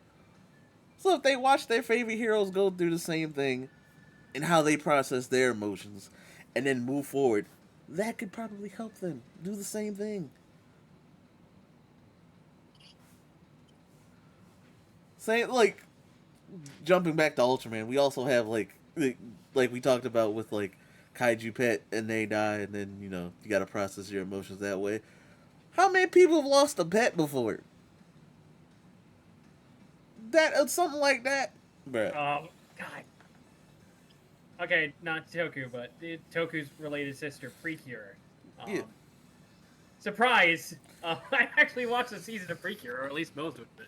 So if they watch their favorite heroes go through the same thing and how they process their emotions and then move forward, that could probably help them do the same thing. Same like jumping back to Ultraman, we also have like we talked about with like Kaiju Pet and they die and then you got to process your emotions that way. How many people have lost a pet before? That something like that, bruh. Oh God. Okay, not Toku, but Toku's related sister, Precure. Yeah. Surprise! I actually watched a season of Precure, or at least most of it.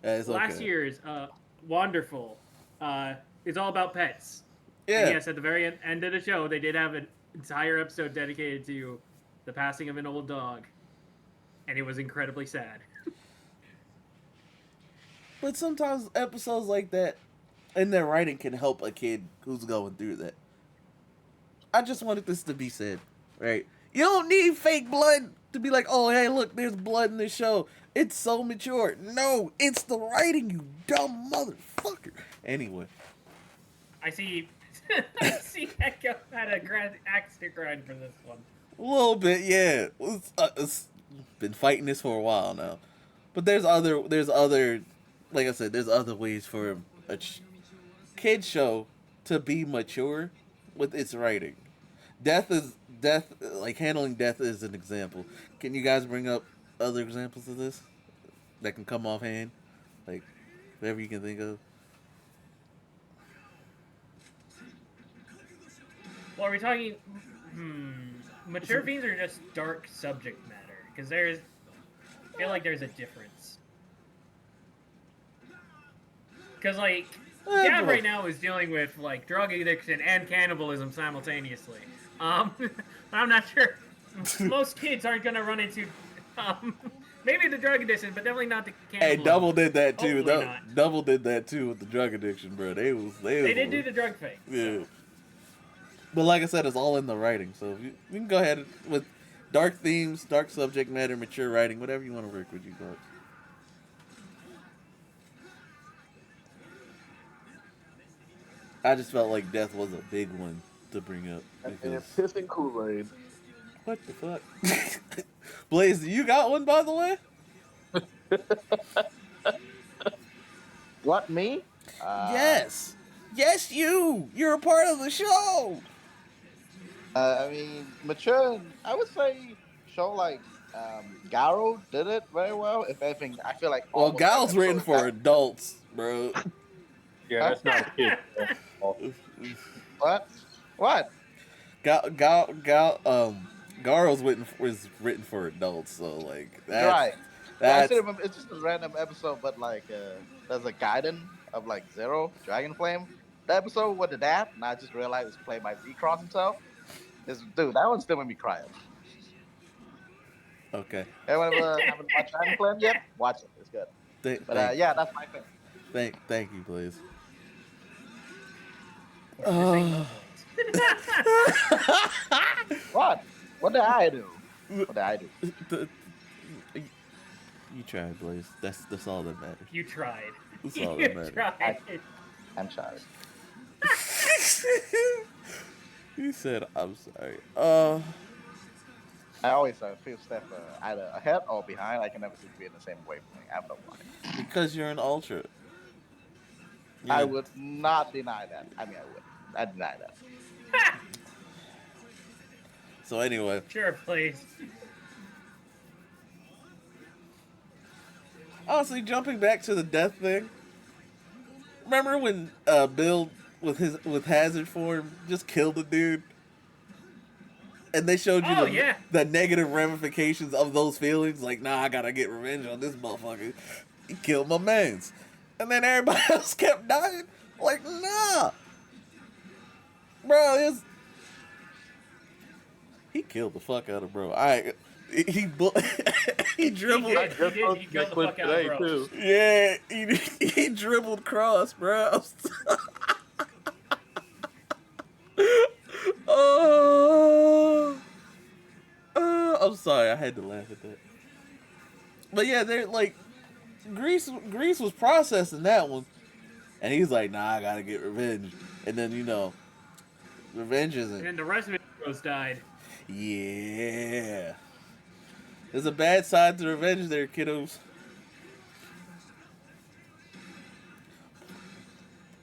It's okay. Last year's Wonderful is all about pets. Yeah. And yes, at the very end of the show, they did have an entire episode dedicated to the passing of an old dog, and it was incredibly sad. But sometimes episodes like that and their writing can help a kid who's going through that. I just wanted this to be said, right? You don't need fake blood to be like, oh, hey, look, there's blood in this show. It's so mature. No, it's the writing, you dumb motherfucker. Anyway. I see Echo had a axe to grind for this one. A little bit, yeah. It's been fighting this for a while now. But there's other, like I said, there's other ways for a kid show to be mature with its writing. Death, like handling death is an example. Can you guys bring up other examples of this that can come offhand? Like, whatever you can think of. Well, are we talking mature themes or just dark subject matter? Because I feel like there's a difference. Because like Gab right now is dealing with like drug addiction and cannibalism simultaneously. I'm not sure. Most kids aren't gonna run into maybe the drug addiction, but definitely not the cannibalism. Hey, Double did that too. Hopefully not. Double did that too with the drug addiction, bro. They did do the drug thing. Yeah. But like I said, it's all in the writing. So you can go ahead with dark themes, dark subject matter, mature writing, whatever you want to work with, you guys. I just felt like death was a big one to bring up. And pissing Kool-Aid. What the fuck? Blaze, you got one, by the way? What, me? Yes. Yes, you. You're a part of the show. I mean, mature. I would say show like Garo did it very well. If anything, I feel like. Well, almost Gal's every written episode for adults, bro. Yeah, that's not a kid. What? What? Garo's was written for adults, so like that's Right. I that's still remember. It's just a random episode, but like there's a Gaiden of like Zero Dragon Flame. The episode with the dad, and I just realized it's played by Z Cross himself. Dude, that one still made me cry. okay. Everyone haven't watched Dragon Flame yet? Watch it. It's good. But yeah, that's my thing. Thank you, Blaze. What? What did I do? What did I do? You tried, Blaze. That's all that matters. You tried. That's all You that matters. tried. I'm sorry. You said I'm sorry. I always feel Steph either ahead or behind. I can never seem to be in the same wavelength. I don't know why. Because you're an ultra. I Yeah. would not deny that. I mean, I would. I deny that. So anyway, Sure, please. honestly, jumping back to the death thing. Remember when Bill with Hazard form just killed the dude, and they showed you Oh yeah. the negative ramifications of those feelings. Like, nah, I gotta get revenge on this motherfucker. He killed my mans, and then everybody else kept dying. Like, nah, bro, he killed the fuck out of bro. He he dribbled. I He just did. He posted killed that the clip fuck out of today bro. too. Yeah, he dribbled cross, bro. Oh, I'm sorry, I had to laugh at that. But yeah, they're like Grease was processing that one, and he's like, "Nah, I gotta get revenge." And then revenge isn't. And the rest of his heroes died. Yeah, there's a bad side to revenge there, kiddos.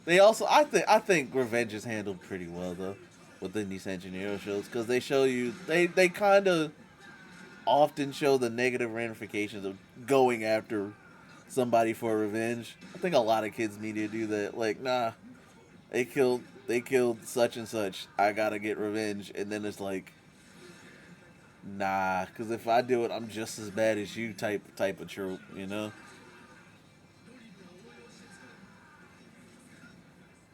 They also, I think revenge is handled pretty well though within these engineer shows because they show you they kind of often show the negative ramifications of going after somebody for revenge. I think a lot of kids media do that. Like, nah, they killed such and such. I gotta get revenge, and then it's like, nah, because if I do it, I'm just as bad as you. Type of trope, you know.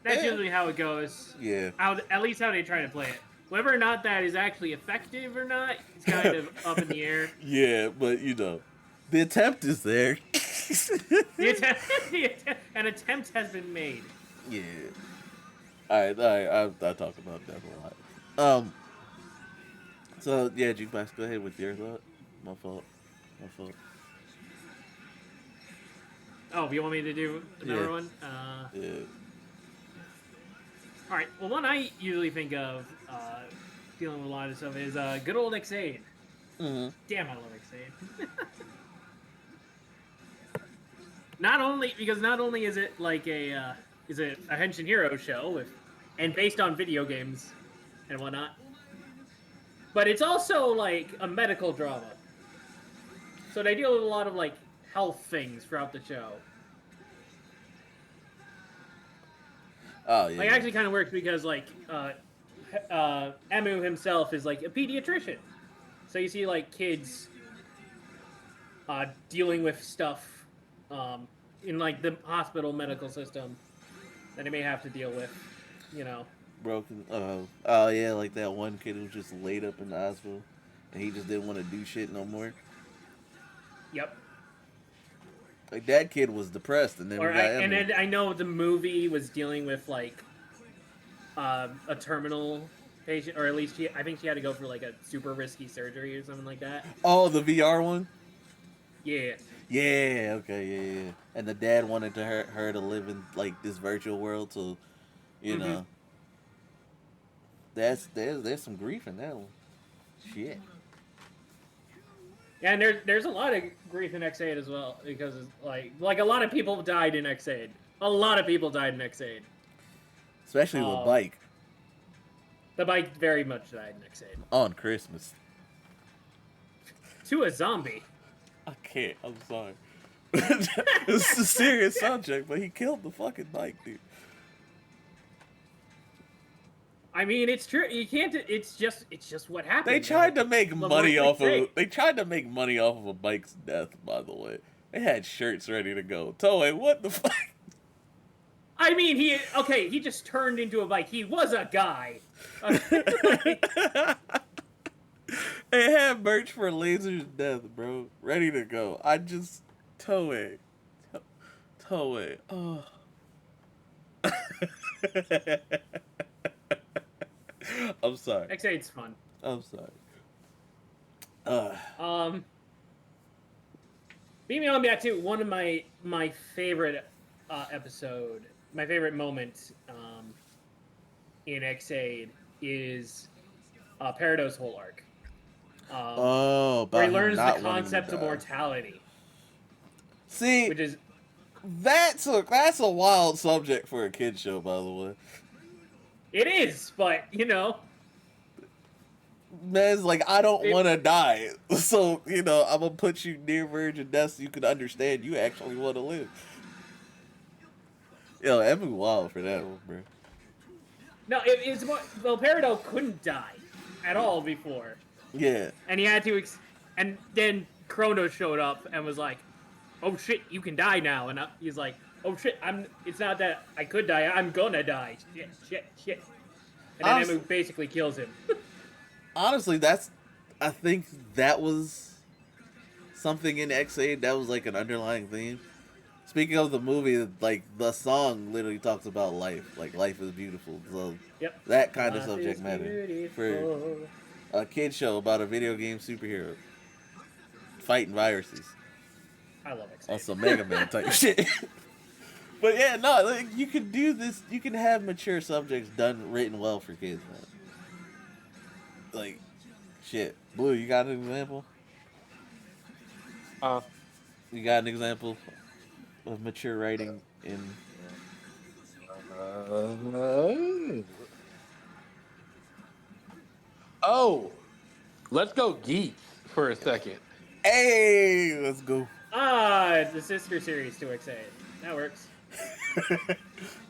That's Yeah. usually how it goes. Yeah. At least how they try to play it. Whether or not that is actually effective or not, it's kind of up in the air. Yeah, but the attempt is there. An attempt has been made. Yeah. All right. I talk about that a lot. So yeah, Jukebox, go ahead with your thought. My fault. My fault. Oh, you want me to do another Yeah. one? Yeah. All right. Well, one I usually think of dealing with a lot of stuff is good old X8. Mm-hmm. Damn, I love X8. Not only is it like is it a Henshin Hero show and based on video games and whatnot, but it's also like a medical drama. So they deal with a lot of like health things throughout the show. Oh yeah. Like, it actually kind of works because like Emu himself is like a pediatrician, so you see like kids dealing with stuff in like the hospital medical system that they may have to deal with, you know. Broken. Oh yeah, like that one kid who just laid up in the hospital, and he just didn't want to do shit no more. Yep. Like that kid was depressed, and then we got And Emily. then I know the movie was dealing with like a terminal patient, or at least I think she had to go for like a super risky surgery or something like that. Oh, the VR one. Yeah. Yeah. Okay. Yeah. And the dad wanted her to live in like this virtual world, so Mhm. there's some grief in that one. Shit. Yeah, and there's a lot of grief in X8 as well because it's like a lot of people died in X8. A lot of people died in X8. Especially the bike The bike very much died in X8. on Christmas. To a zombie. I can't. I'm sorry. It's a serious subject, but he killed the fucking bike, dude. I mean, it's true. You can't. It's just what happened. They tried to make But money what off they of. They tried to make money off of a bike's death. By the way, they had shirts ready to go. Toei, what the fuck? I mean, he just turned into a bike. He was a guy. They had merch for Laser's death, bro, ready to go. I just Toei. Oh. I'm sorry. X8's fun. I'm sorry. Beat me on back to one of my favorite my favorite moment in X8 is Peridot's whole arc. Oh, where about he him learns the not wanting to concept of die. mortality, See, which is that's a wild subject for a kid show, by the way. it is, but Man's like, I don't it, want to die, so I'm gonna put you near verge of death so you can understand you actually want to live. Yo, Emmy wild for that one, bro. no, it's more. Well, Peridot couldn't die at all before, Yeah, and he had to, and then Kronos showed up and was like, "Oh shit, you can die now," and he's like, "Oh shit, I'm. It's not that I could die. I'm gonna die. Shit, shit, shit." And then Emu honestly, basically kills him. honestly, I think that was something in X8 that was like an underlying theme. Speaking of the movie, like the song literally talks about life, like life is beautiful. So Yep. that kind of Life subject is matter for beautiful. a kid show about a video game superhero fighting viruses I love on X8. some Mega Man type shit. But yeah, no, like, you can do this. You can have mature subjects written well for kids, man. Like, shit. Blue, you got an example? Uh, You got an example of mature writing in? oh, let's go geeks for a second. Hey, let's go. The sister series to X8. That works.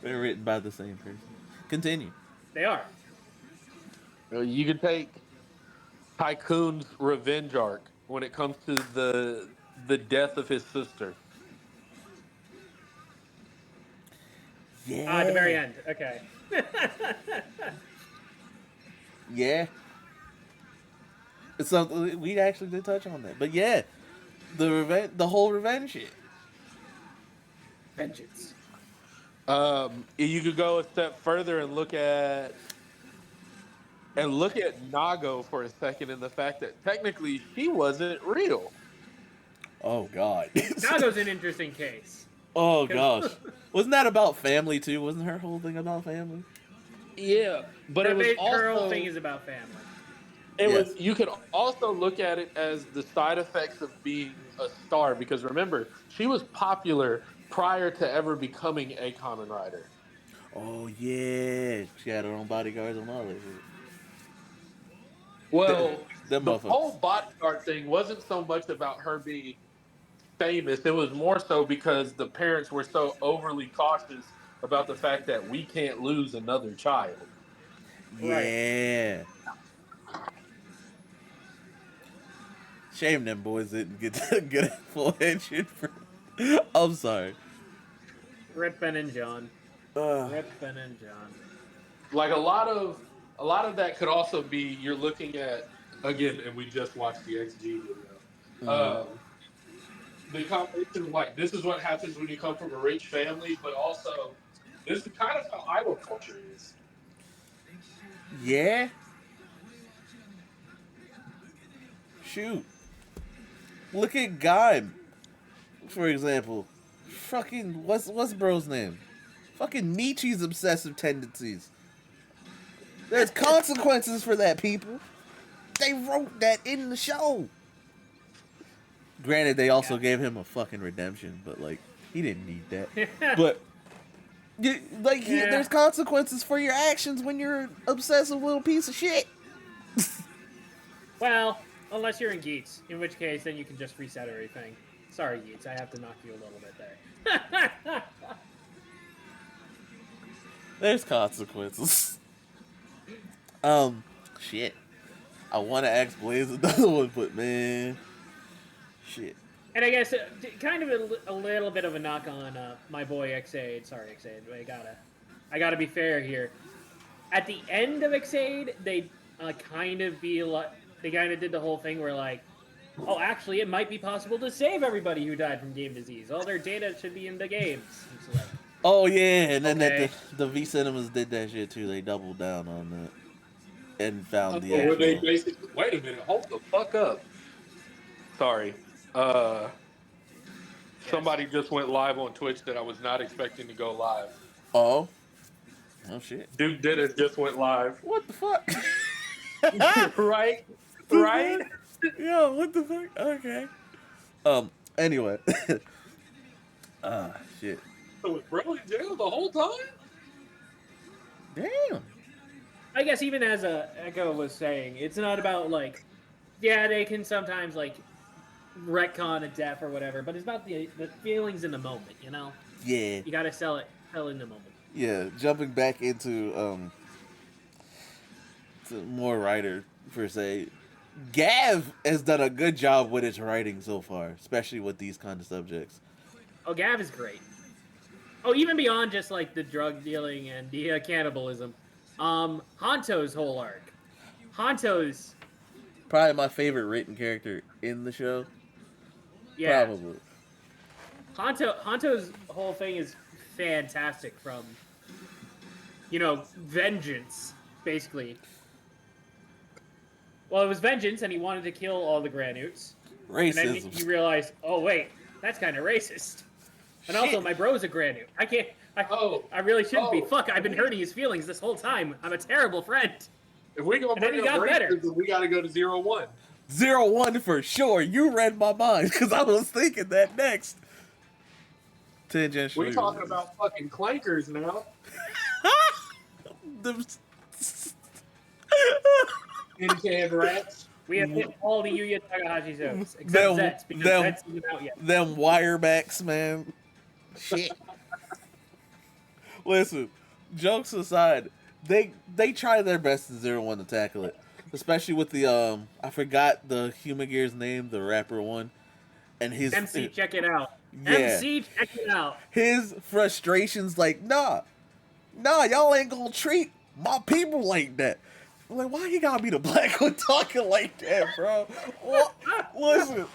They're written by the same person. Continue. They are. You can take Tycoon's revenge arc when it comes to the death of his sister. Yeah. At the very end. Okay. Yeah. It's something we actually did touch on that, but yeah, the whole revenge shit. Vengeance. You could go a step further and look at Nago for a second, and the fact that technically she wasn't real. Oh god. Nago's an interesting case. Oh 'Cause gosh. Wasn't that about family too? Wasn't her whole thing about family? Yeah, but it was her whole also thing is about family. it Yes. was. You could also look at it as the side effects of being a star, because remember, she was popular prior to ever becoming a Kamen Rider. Oh yeah. She had her own bodyguards and all that shit. Well, Them the motherfuckers. whole bodyguard thing wasn't so much about her being famous. It was more so because the parents were so overly cautious about the fact that we can't lose another child. Right. Yeah. Shame them boys didn't get a full Henshin for. I'm sorry. Rip Ben and John. Uh, Rip Ben and John. Like a lot of that could also be you're looking at again, and we just watched the XG video. The combination of like this is what happens when you come from a rich family, but also this is kind of how idol culture is. yeah. Shoot. Look at Guy, for example. Fucking what's bro's name? Fucking Nietzsche's obsessive tendencies. There's consequences for that, people. They wrote that in the show. Granted, they also gave him a fucking redemption, but like he didn't need that. But there's consequences for your actions when you're an obsessive little piece of shit. Well, unless you're in Geets, in which case then you can just reset everything. Sorry, Geets, I have to knock you a little bit there. There's consequences. Shit. I want to ask Blaze another one, but man, shit. And I guess kind of a little bit of a knock on my boy Xaid. Sorry, Xaid, but I gotta be fair here. At the end of Xaid, they kind of did the whole thing where like, oh, actually, it might be possible to save everybody who died from game disease. All their data should be in the games. It's like, Oh yeah, and then okay. the V Cinemas did that shit too. They doubled down on that and found the Where they actual. basically wait a minute, hold the fuck up. Sorry. Somebody just went live on Twitch that I was not expecting to go live. Oh shit. Duke Dennis just went live. What the fuck? right? The Right? fuck? Yo, what the fuck? Okay. Anyway. Shit. So was bro in jail the whole time? Damn. I guess even as Echo was saying, it's not about like, yeah, they can sometimes like retcon a death or whatever, but it's about the feelings in the moment. You know, Yeah. you gotta sell in the moment. Yeah. Jumping back into to more writer per se. Gav has done a good job with his writing so far, especially with these kind of subjects. Oh, Gav is great. Oh, even beyond just like the drug dealing and the cannibalism, Hanto's whole arc. Hanto's, Probably my favorite written character in the show. yeah, Probably. Hanto's whole thing is fantastic. From vengeance, basically. Well, it was vengeance, and he wanted to kill all the Granutes. And then Racism. he realized, oh wait, that's kind of racist. And also, Shit. my bro's a Granute. I can't. I really shouldn't be. Fuck, I've been hurting his feelings this whole time. I'm a terrible friend. If we gonna And then bring he up got better. racism, we gotta go to 0-1. 0-1 for sure. You read my mind because I was thinking that next. Tangential. We talking about fucking clankers now. Them- In-can rats. We have hit all the Yuya Takahashi shows, except Them- Zets, because them- Zets isn't out yet. them wirebacks, man. Shit. Listen, jokes aside, they try their best in 0-1 to tackle it, especially with the I forgot the Human Gear's name, the rapper one, and his MC, check it out. Yeah. MC, check it out. his frustrations like, nah, y'all ain't gonna treat my people like that. I'm like, why he gotta be the black one talking like that, bro? What? Listen,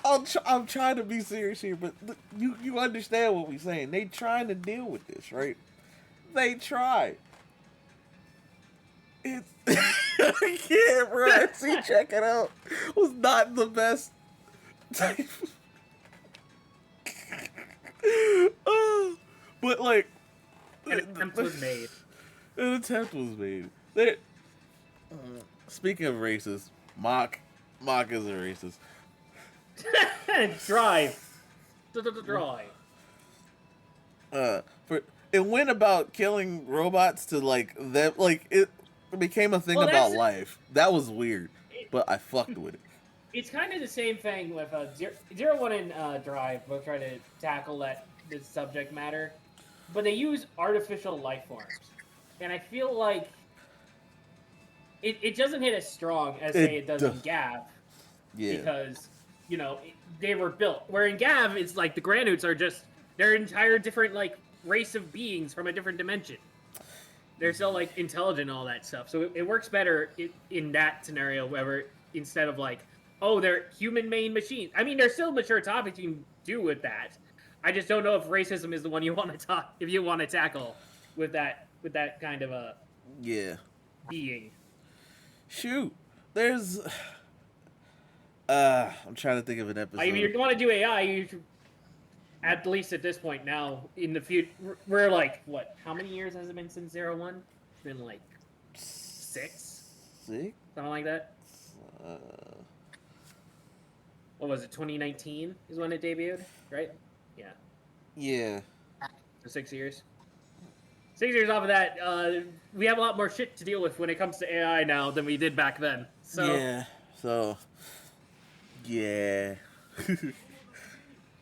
I'm trying to be serious here, but you understand what we're saying. They trying to deal with this, right? They try. It's I can't, bro. See, check it out. Was not the best type. But like, An attempt was made. An attempt was made. They, speaking of racist, Mock is a racist. Drive. Drive. For it went about killing robots to like them, like it became a thing Well, about that's- life. That was weird, but I fucked with it. It's kind of the same thing with Zero One and Drive. Both try to tackle this subject matter, but they use artificial life forms, and I feel like it doesn't hit as strong as say it does in Gav, Yeah, because they were built. Where in Gav, it's like the Granutes are just they're an entire different like race of beings from a different dimension. They're still like intelligent and all that stuff, so it works better in that scenario. Where instead of like, oh, they're human-made machines. I mean, there's still mature topics you can do with that. I just don't know if racism is the one you want to talk if you want to tackle with that kind of a yeah. being. Shoot, there's. I'm trying to think of an episode. I mean, if you want to do AI, you should, at least at this point now in the future, we're like what? How many years has it been since 0-1? It's been like 6, Sick. something like that. What was it? 2019 is when it debuted, right? Yeah. Yeah. For 6 years. 6 years off of that, we have a lot more shit to deal with when it comes to AI now than we did back then. So Yeah. So. Yeah.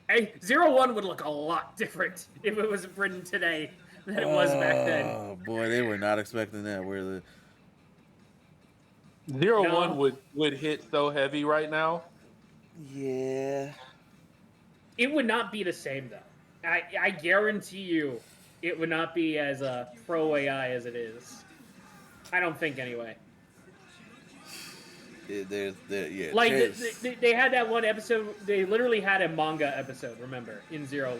hey, 0-1 would look a lot different if it was written today than it was back then. Oh boy, they were not expecting that. Were they? 0-1 would hit so heavy right now. Yeah. It would not be the same though. I guarantee you, it would not be as pro AI as it is. I don't think anyway. Yeah. Like chance. they had that one episode. They literally had a manga episode. Remember in 0-1.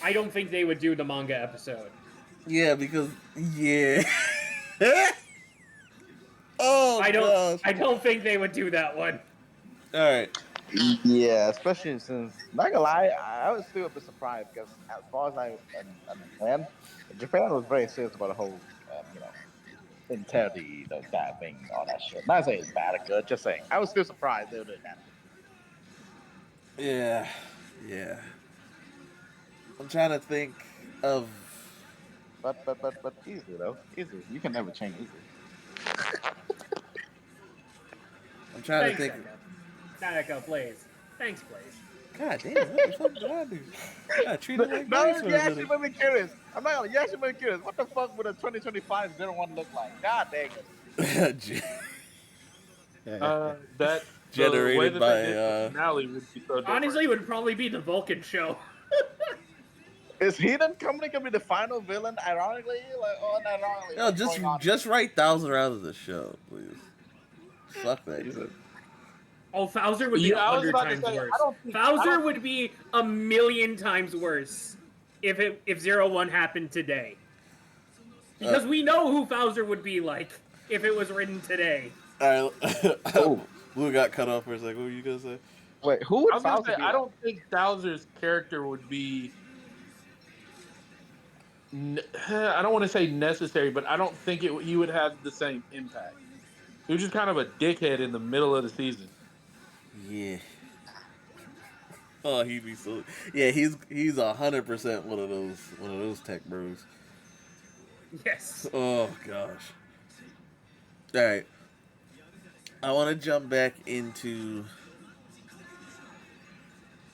I don't think they would do the manga episode. Yeah, because yeah. Oh, gosh. I don't think they would do that one. All right. Yeah, especially since, not gonna lie, I was still a bit surprised because as far as I understand, Japan was very serious about the whole, integrity, dabbing, all that shit. Not saying it's bad or good, just saying. I was still surprised they were doing that. Yeah, yeah. I'm trying to think of. But easy though. Easy. You can never change easy. I'm trying to Thanks, think. Echo. Not Echo, Blaze. Thanks, Blaze. God damn, what the fuck did I do? I treated like No, Blaze for you a actually minute. made me curious. I'm not gonna. You actually made me curious. What the fuck would a 2025 01 look like? God dang it. That the way Generated that they by did the finale would be so different. Honestly, it would probably be the Vulcan show. Is Heathen Company gonna be the final villain? Ironically, like unironically, Yo, what's going on? just write 1,000 rounds of the show, please. Fuck that. Jesus. Oh, Bowser would be Yeah, I was 100 about to times say, worse. I don't think Bowser would be 1,000,000 times worse if 01 happened today. Because we know who Bowser would be like if it was written today. All right, Oh, Blue got cut off for a second. What were you gonna say? wait, who I would was gonna Bowser say be I like? don't think Bowser's character would be. I don't want to say necessary, but I don't think he would have the same impact. He was just kind of a dickhead in the middle of the season. Yeah. Oh, he'd be so. Yeah, he's 100% one of those tech bros. Yes. Oh gosh. All right. I want to jump back into.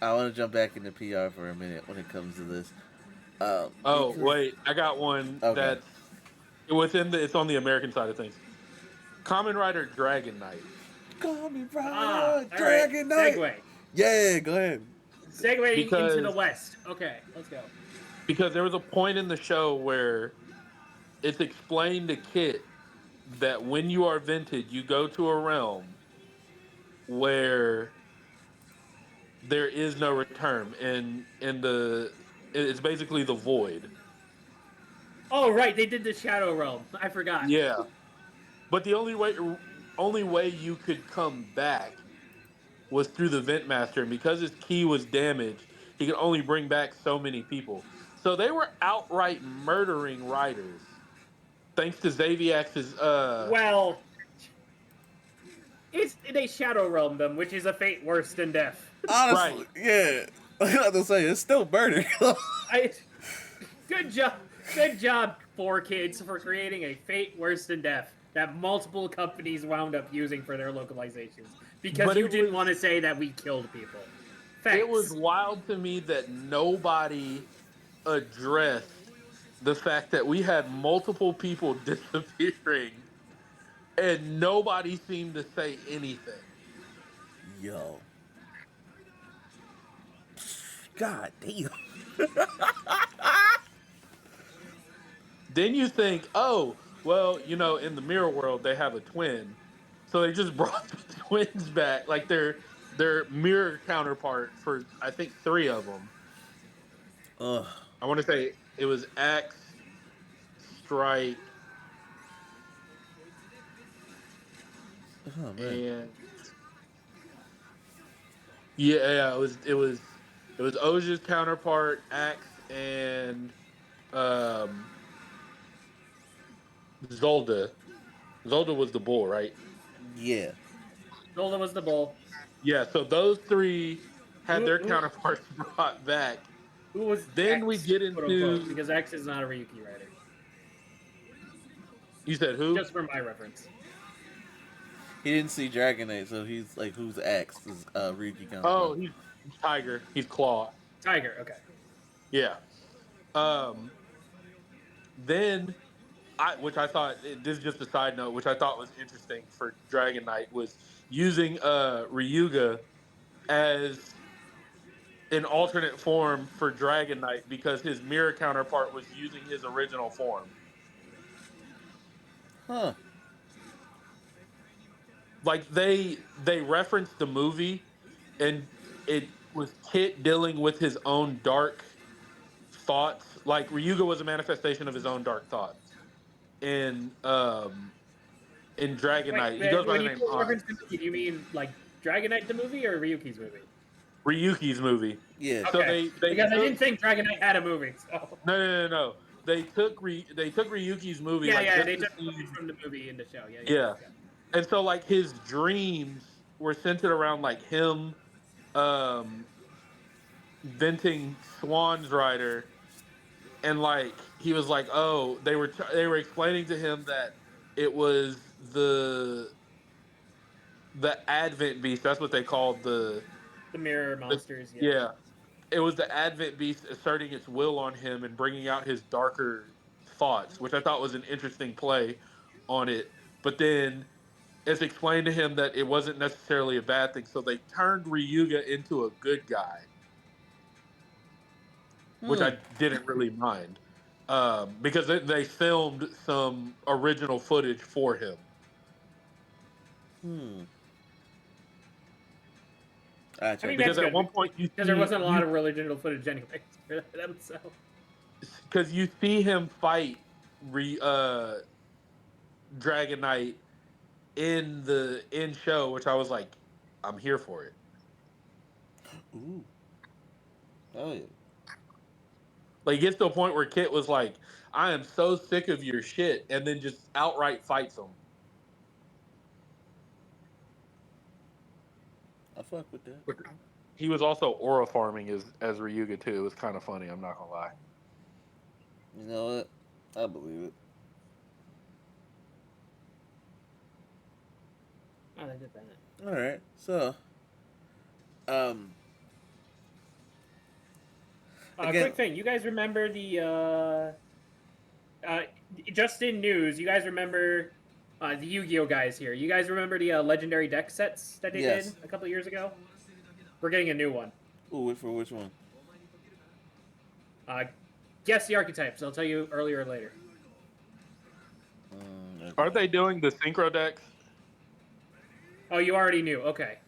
I want to jump back into PR for a minute when it comes to this. Oh Because, wait, I got one okay. that's it's on the American side of things. Common Rider Dragon Knight. Call me Ah, Brian, all right. Dragon Knight. Segue. Yeah, go ahead. Segueing into the Because West. Okay, let's go. there was a point in the show where it's explained to Kit that when you are vented, you go to a realm where there is no return, and it's basically the void. Oh, right, they did the Shadow Realm. I forgot. Yeah, but the only way you could come back was through the vent master, and because his key was damaged, he could only bring back so many people. So they were outright murdering riders, thanks to Xaviax's. Well, they Shadow Realm them, which is a fate worse than death. Honestly, Right. yeah. I have to say, it's still murder. Good job, 4Kids, for creating a fate worse than death that multiple companies wound up using for their localizations because But you it didn't was- want to say that we killed people. Thanks. It was wild to me that nobody addressed the fact that we had multiple people disappearing and nobody seemed to say anything. Yo. God damn. Then you think, oh, well, in the mirror world they have a twin, so they just brought the twins back, like their mirror counterpart for I think three of them. Ugh. I want to say it was Axe, Strike, Oh man. and yeah, it was Oja's counterpart, Axe, and um, Zolda. Zolda was the bull, right? Yeah. Zola was the bull. Yeah, so those three had their Who counterparts brought back. was Then we X, get quote unquote, into. because X is not a Ryuki writer. You said who? Just for my reference. He didn't see Dragon Knight, so he's like, who's Axe? Is Ryuki counterpart. Oh, he's Tiger. He's Claw. Tiger, okay. Yeah. Then which I thought, this is just a side note, which I thought was interesting for Dragon Knight, was using Ryuga as an alternate form for Dragon Knight because his mirror counterpart was using his original form. Huh. Like they referenced the movie, and it was Kit dealing with his own dark thoughts. Like Ryuga was a manifestation of his own dark thoughts. In Dragon Knight, he goes by When the you name say Hans. reference to movie, do you mean like Dragon Knight the movie or Ryuki's movie? Ryuki's movie. Yeah. So Okay. they Because I took- didn't think Dragon Knight had a movie. So. No. they took Ryuki's movie Yeah, like yeah, just they the took footage scene. from the movie into show. Yeah, yeah, Yeah. yeah. And so like his dreams were centered around like him um venting Swan's rider, and like he was like, "Oh, they were explaining to him that it was the Advent Beast. That's what they called The mirror the monsters. Yeah. yeah. It was the Advent Beast asserting its will on him and bringing out his darker thoughts, which I thought was an interesting play on it. But then it's explained to him that it wasn't necessarily a bad thing. So they turned Ryuga into a good guy, which Hmm. I didn't really mind because they filmed some original footage for him. Hmm. I Gotcha. think that's Because at good one point because there wasn't a lot of original footage anyway for that episode. because you see him fight Dragon Knight in the in show, which I was like, I'm here for it. Ooh. Oh yeah. Like it gets to a point where Kit was like, I am so sick of your shit, and then just outright fights him. I fuck with that. He was also aura farming as Ryuga too. It was kind of funny. I'm not gonna lie. You know what? I believe it. Oh, they did that. All right. So, um, again, Quick thing, you guys remember just in news? You guys remember the Yu-Gi-Oh guys here? You guys remember the legendary deck sets that they Yes. did a couple of years ago? We're getting a new one. ooh, for which one? Guess the archetypes. I'll tell you earlier or later. Okay. Are they doing the synchro decks? Oh, you already knew. Okay.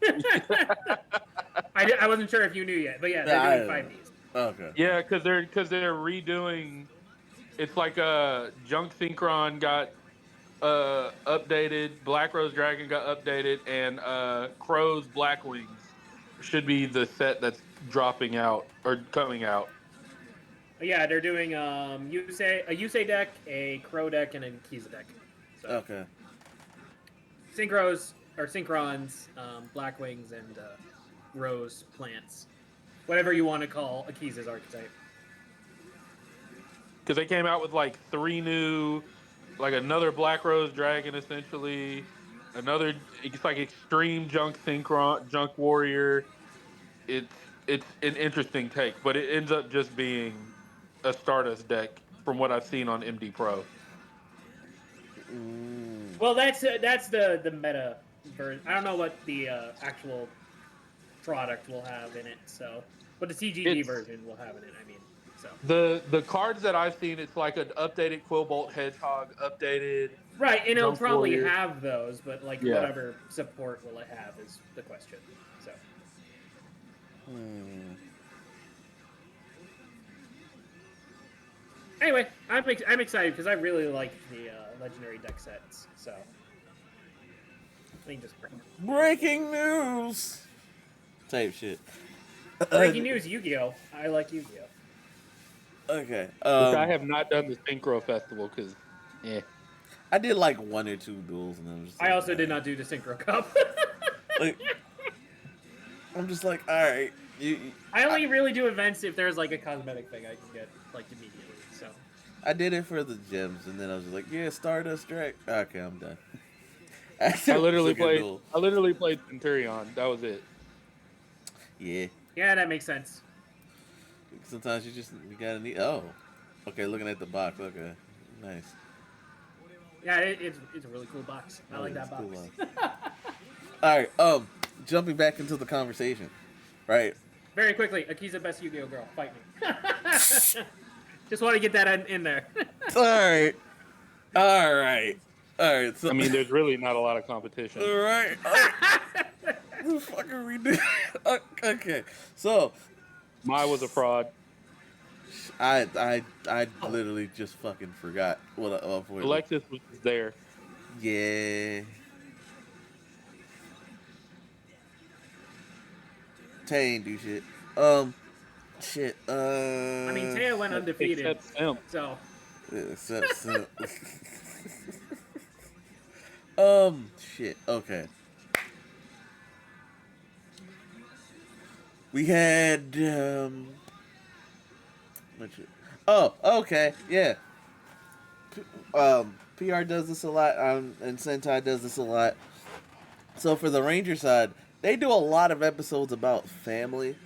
I wasn't sure if you knew yet, but yeah, they're doing 5Ds. Okay. Yeah, because they're redoing. It's like Junk Synchron got updated, Black Rose Dragon got updated, and Crow's Black Wings should be the set that's dropping out or coming out. Yeah, they're doing a Yusei deck, a Crow deck, and a Kiza deck. So Okay. Synchros or Synchrons, Blackwings, and Rose plants. Whatever you want to call Akiza's archetype. Because they came out with like three new, like another Black Rose Dragon, essentially. Another, it's like Extreme Junk Synchron, Junk Warrior. It's it's an interesting take, but it ends up just being a Stardust deck from what I've seen on MD Pro. Mm. Well, that's the meta version. I don't know what the actual product will have in it. So, but the CGD It's version will have it in. I mean, so the cards that I've seen. It's like an updated Quillbolt Hedgehog, updated right, and it'll Junk probably Warrior. have those, but like Yeah. whatever support will it have is the question. So. Hmm. Anyway, I'm excited because I really like the legendary deck sets. So, I mean, just Breaking news. Type shit. breaking news: Yu-Gi-Oh! I like Yu-Gi-Oh! Okay. Which I have not done the Synchro Festival because, yeah. I did like one or two duels, and I'm just. I Like, also did not do the Synchro Cup. Like, I'm just like, all right. I only really do events if there's like a cosmetic thing I can get like immediately. So I did it for the gems, and then I was just like, yeah, Stardust Drake. Okay, I'm done. I literally Second played. duel. I literally played Centurion. That was it. Yeah. yeah, that makes sense. Sometimes you gotta need. Oh. Okay, looking at the box. Okay. Nice. Yeah, it's a really cool box. I Oh, like it's that a cool box. All right. Jumping back into the conversation. Right. Very quickly, Akiza best Yu-Gi-Oh girl, fight me. Just want to get that in there. All right. All right. All right. So, I mean, there's really not a lot of competition. all right. What the fuck are we doing? Okay. So, Mai was a fraud. I literally just fucking forgot what Alexis was there. Yeah. Tay ain't do shit. Shit. I mean, Taya went undefeated, Except him. so Yeah, shit. Okay. We had what's it- oh, okay, yeah. PR does this a lot, and Sentai does this a lot. So for the Ranger side, they do a lot of episodes about family,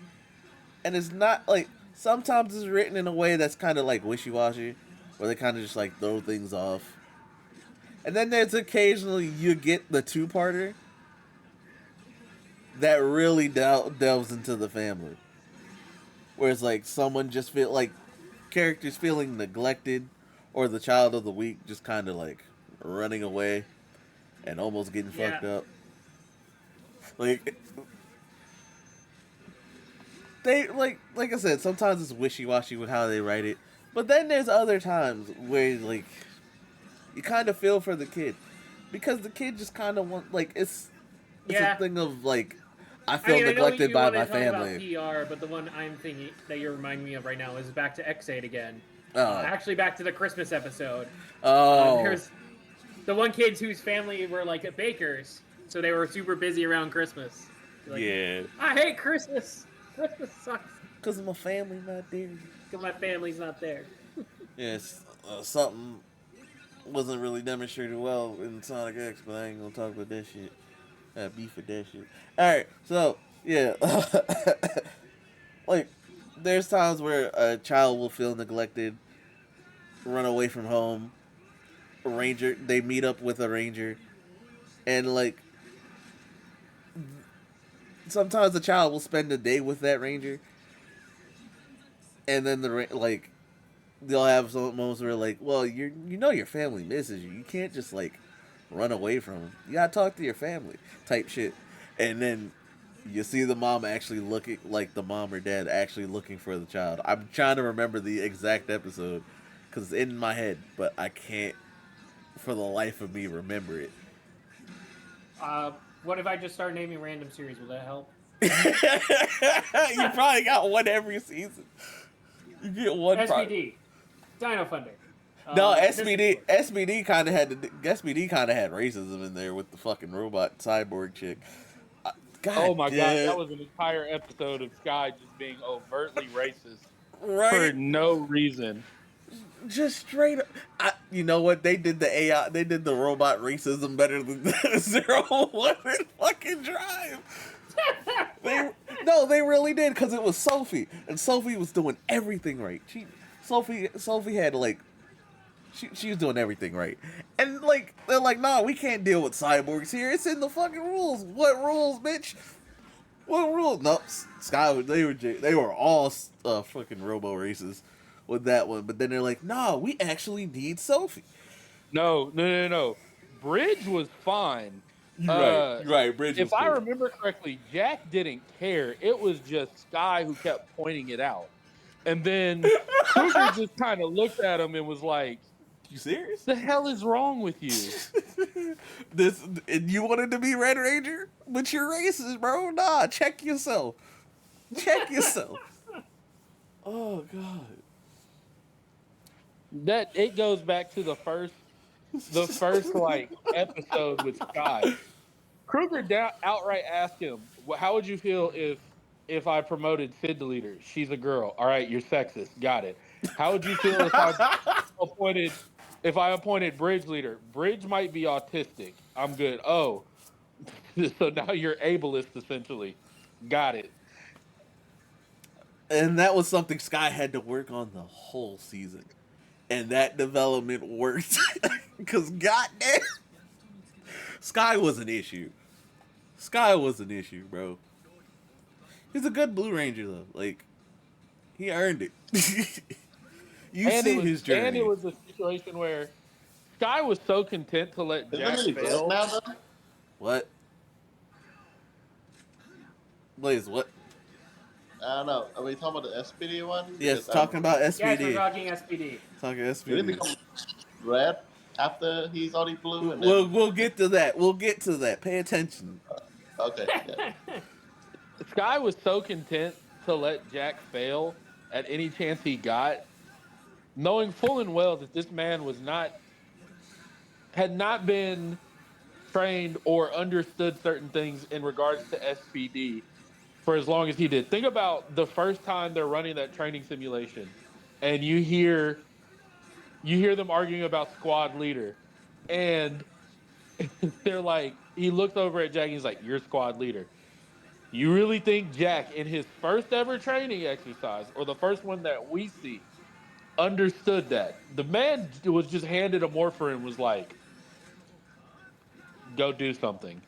and it's not like sometimes it's written in a way that's kind of like wishy washy, where they kind of just like throw things off. And then there's occasionally you get the two parter that really delves into the family, where it's like someone just feel like characters feeling neglected, or the child of the week just kind of like running away and almost getting Yeah. fucked up. Like they like I said, sometimes it's wishy washy with how they write it, but then there's other times where like you kind of feel for the kid because the kid just kind of want like it's a Yeah. thing of like I I feel mean, I know neglected you by want to my talk about family. PR, but the one I'm thinking that you're reminding me of right now is back to X8 again. Oh, Actually, back to the Christmas episode. oh, There's the one kid whose family were like bakers, so they were super busy around Christmas. Like, yeah, I hate Christmas. Christmas sucks because my family not there. because my family's not there. Yes, something wasn't really demonstrated well in Sonic X, but I ain't gonna talk about that shit. I have beef with that shit. All right, so yeah, like there's times where a child will feel neglected, run away from home. A ranger, they meet up with a ranger, and like sometimes the child will spend a day with that ranger, and then like they'll have some moments where like, well, you know your family misses you. You can't just like run away from them. You gotta talk to your family, type shit. And then you see the mom actually looking like the mom or dad actually looking for the child. I'm trying to remember the exact episode because it's in my head, but I can't for the life of me remember it. What if I just start naming random series? Will that help? You probably got one every season. You get one. SBD, Dino Thunder. No, Disney SBD Sports. SBD kind of had SBD kind of had racism in there with the fucking robot cyborg chick. God Oh my god, that damn, was an entire episode of Sky just being overtly racist for right? no reason. Just straight up. You know what? They did the AI. They did the robot racism better than the 01 fucking Drive. They no, they really did because it was Sophie, and Sophie was doing everything right. Sophie had like she was doing everything right, and like they're like, nah, we can't deal with cyborgs here. It's in the fucking rules. What rules, bitch? What rules? No, Sky. They were all fucking robo races with that one, but then they're like, nah, we actually need Sophie. No. Bridge was fine. You're right. Uh, You're right. Bridge if was I cool. remember correctly, Jack didn't care. It was just Sky who kept pointing it out. And then Kruger just kind of looked at him and was like, You serious? "The hell is wrong with you?" This and you wanted to be Red Ranger, but you're racist, bro. Nah, check yourself. Check yourself. Oh god. That it goes back to the first like episode with Sky. Kruger outright asked him, "How would you feel if I promoted Sid to leader? She's a girl. All right, you're sexist. Got it. How would you feel appointed if I appointed Bridge leader? Bridge might be autistic. I'm good. Oh, so now you're ableist essentially. Got it. And that was something Sky had to work on the whole season. And that development worked. Because, goddamn, Sky was an issue. Sky was an issue, bro. He's a good Blue Ranger, though. Like, he earned it. You And it see was his and it journey. was a situation where Sky was so content to let Isn't Jack he dead fail. now though? What? Blaze, what? I don't know. Are we talking about the SPD one? Yes, Because talking about Yes, we're SPD. talking SPD. Talking did it SPD. become red after he's already blue and We'll, then we'll get to that. We'll get to that. Pay attention. okay, yeah. Sky was so content to let Jack fail at any chance he got knowing full and well that this man had not been trained or understood certain things in regards to SPD for as long as he did. Think about the first time they're running that training simulation and you hear them arguing about squad leader, and they're like, he looks over at Jack and he's like, "You're squad leader." You really think Jack, in his first ever training exercise, or the first one that we see, understood that? The man was just handed a morpher and was like, "Go do something."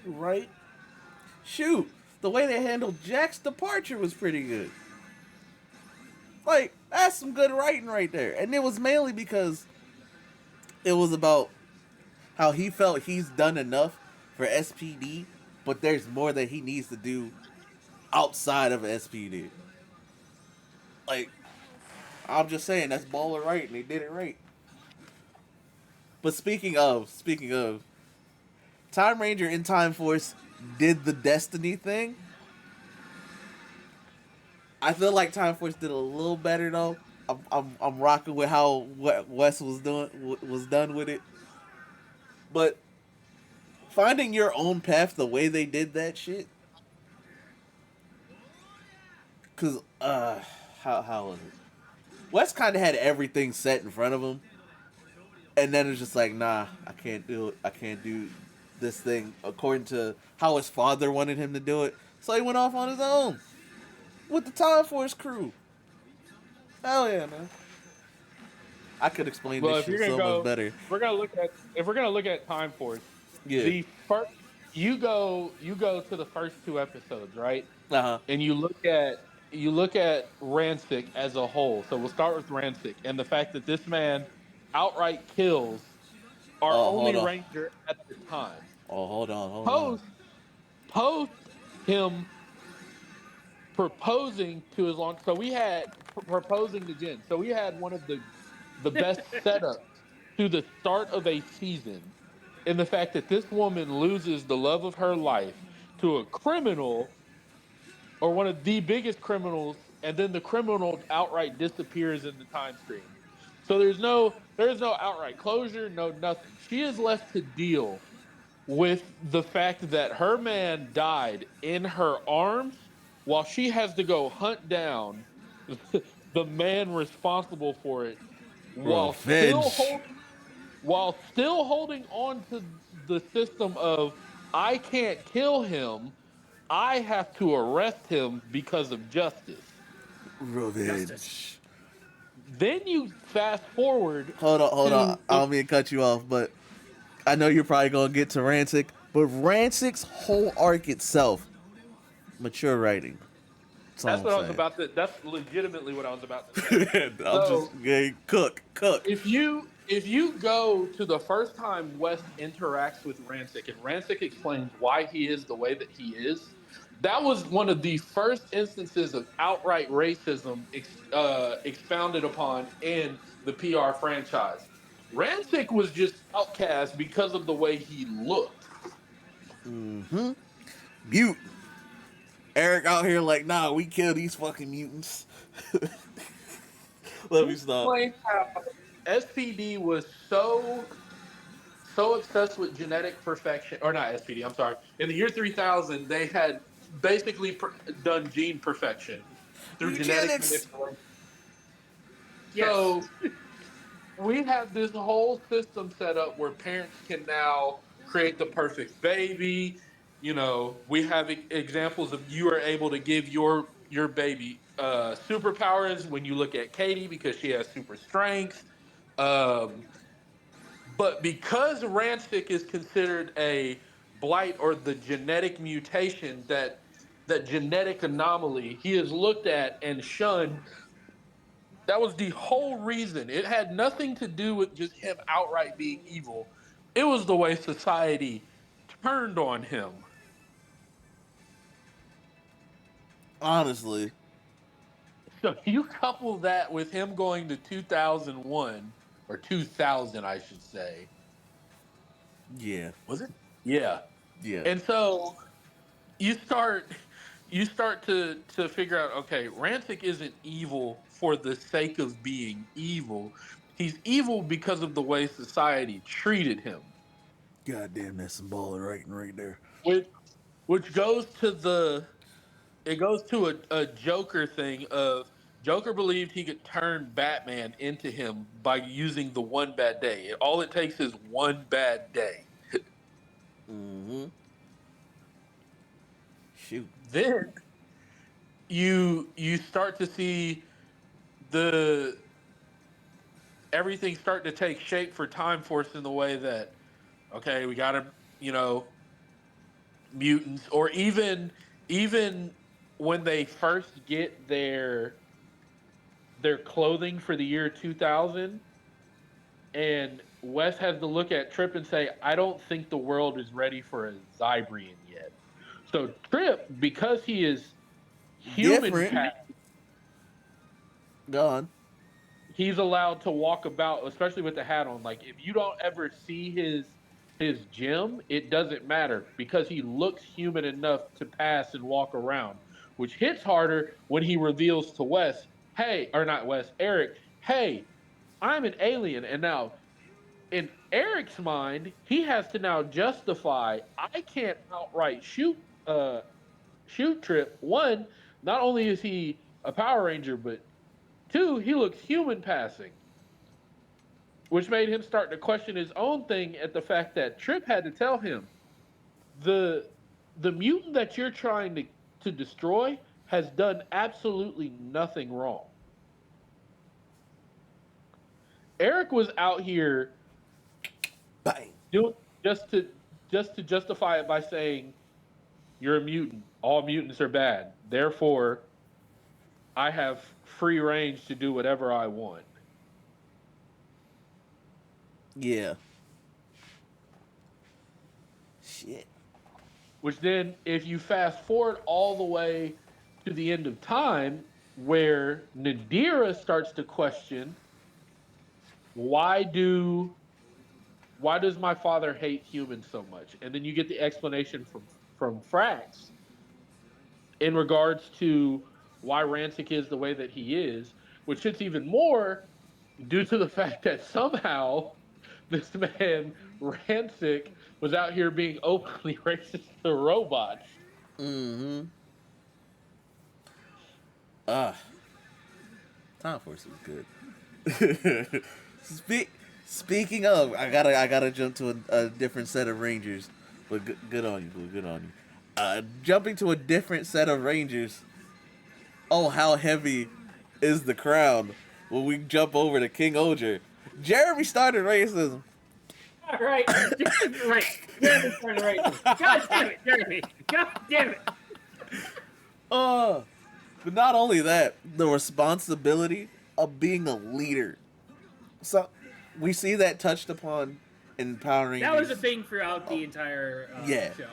Right? Shoot, the way they handled Jack's departure was pretty good. Like, that's some good writing right there. And it was mainly because it was about how he felt he's done enough for SPD, but there's more that he needs to do outside of SPD. Like, I'm just saying, that's baller right, and they did it right. But speaking of, Time Ranger and Time Force did the Destiny thing. I feel like Time Force did a little better though. I'm rocking with how what Wes was done with it. But finding your own path the way they did that shit, cause how was it? Wes kind of had everything set in front of him, and then it's just like, nah, I can't do it. I can't do this thing according to how his father wanted him to do it. So he went off on his own with the Time Force crew. Hell yeah, man! I could explain Well, this shit so much better. if we're gonna look at Time Force, Yeah. the first you go to the first two episodes, right? Uh huh. And you look at Rancic as a whole. So we'll start with Rancic and the fact that this man outright kills our Oh, only hold on. ranger at the time. Oh, hold on. Hold on. Post post him proposing to his long. So we had proposing to Jen. So we had one of the best setups to the start of a season in the fact that this woman loses the love of her life to a criminal, or one of the biggest criminals, and then the criminal outright disappears in the time stream. So there's no outright closure, no nothing. She is left to deal with the fact that her man died in her arms while she has to go hunt down the man responsible for it, while still Revenge. holding while still holding on to the system of, I can't kill him, I have to arrest him because of justice. Justice. Revenge. Then you fast forward Hold on. Hold on. to I the don't mean to cut you off, but I know you're probably gonna get to Rancic, but Rancic's whole arc itself, mature writing. That's all that's I'm what I was saying. about to that's legitimately what I was about to say. I'm just So cook. if you go to the first time West interacts with Rancic and Rancic explains why he is the way that he is, that was one of the first instances of outright racism expounded upon in the PR franchise. Rancic was just outcast because of the way he looked. Mute. Eric out here like, nah, we kill these fucking mutants. Let He me stop. explained how SPD was so obsessed with genetic perfection, or not SPD, I'm sorry. In the year 3000, they had basically done gene perfection through genetic Eugenics. manipulation. Yes. So we have this whole system set up where parents can now create the perfect baby. We have examples of, you are able to give your baby superpowers when you look at Katie because she has super strength. Um, But because Rancic is considered a blight, or the genetic mutation, that genetic anomaly, he is looked at and shunned. That was the whole reason. It had nothing to do with just him outright being evil. It was the way society turned on him. Honestly, So you couple that with him going to 2001, or 2000, I should say. yeah, Was it? Yeah. yeah. And so you start you start to figure out, okay, Rancic isn't evil for the sake of being evil. He's evil because of the way society treated him. God damn, that's some baller writing right there. Which which goes to the it goes to a Joker thing of Joker believed he could turn Batman into him by using the one bad day. All it takes is one bad day. Mm-hmm. Shoot. Then you start to see the everything starting to take shape for Time Force in the way that okay, we got to, mutants, or even when they first get their clothing for the year 2000, and Wes has to look at Trip and say, I don't think the world is ready for a Zybrian yet. So Trip, because he is human Different. path, Gone. he's allowed to walk about, especially with the hat on. Like if you don't ever see his gem, it doesn't matter because he looks human enough to pass and walk around, which hits harder when he reveals to Wes, hey, or not Wes, Eric, hey, I'm an alien. And now in Eric's mind, he has to now justify I can't outright shoot Trip. One, not only is he a Power Ranger, but two, he looks human passing, which made him start to question his own thing at the fact that Trip had to tell him the the mutant that you're trying to destroy has done absolutely nothing wrong. Eric was out here Bang. doing just to justify it by saying you're a mutant. All mutants are bad. Therefore, I have free range to do whatever I want. Yeah. Shit. Which then, if you fast forward all the way to the end of time, where Nadira starts to question, why do why does my father hate humans so much? And then you get the explanation from Frax in regards to why Rancic is the way that he is, which hits even more due to the fact that somehow this man Rancic was out here being openly racist to robots. Mm-hmm. Ah. Time Force was good. Speaking of, I gotta jump to a different set of Rangers. But good on you, Blue. Good on you. Jumping to a different set of Rangers. Oh, how heavy is the crown when we jump over to King Oger? Jeremy started racism. All right, right. Jeremy started right. God damn it, Jeremy. God damn it. But not only that, the responsibility of being a leader. So we see that touched upon in Power Rangers. That was a thing throughout the entire Yeah. show.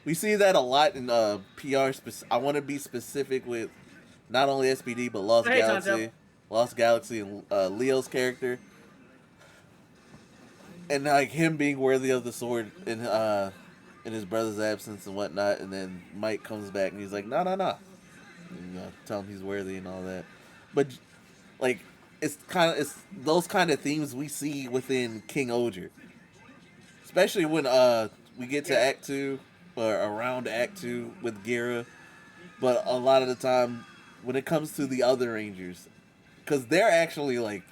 We see that a lot in PR. I want to be specific with not only SPD but Lost Hey, Galaxy, Tonto. Lost Galaxy, and Leo's character, and like him being worthy of the sword in his brother's absence and whatnot. And then Mike comes back and he's like, no, no, no. Tell him he's worthy and all that. But like, it's those kind of themes we see within King Oger, especially when we get to Act 2 or around Act 2 with Gira. But a lot of the time, when it comes to the other Rangers, because they're actually like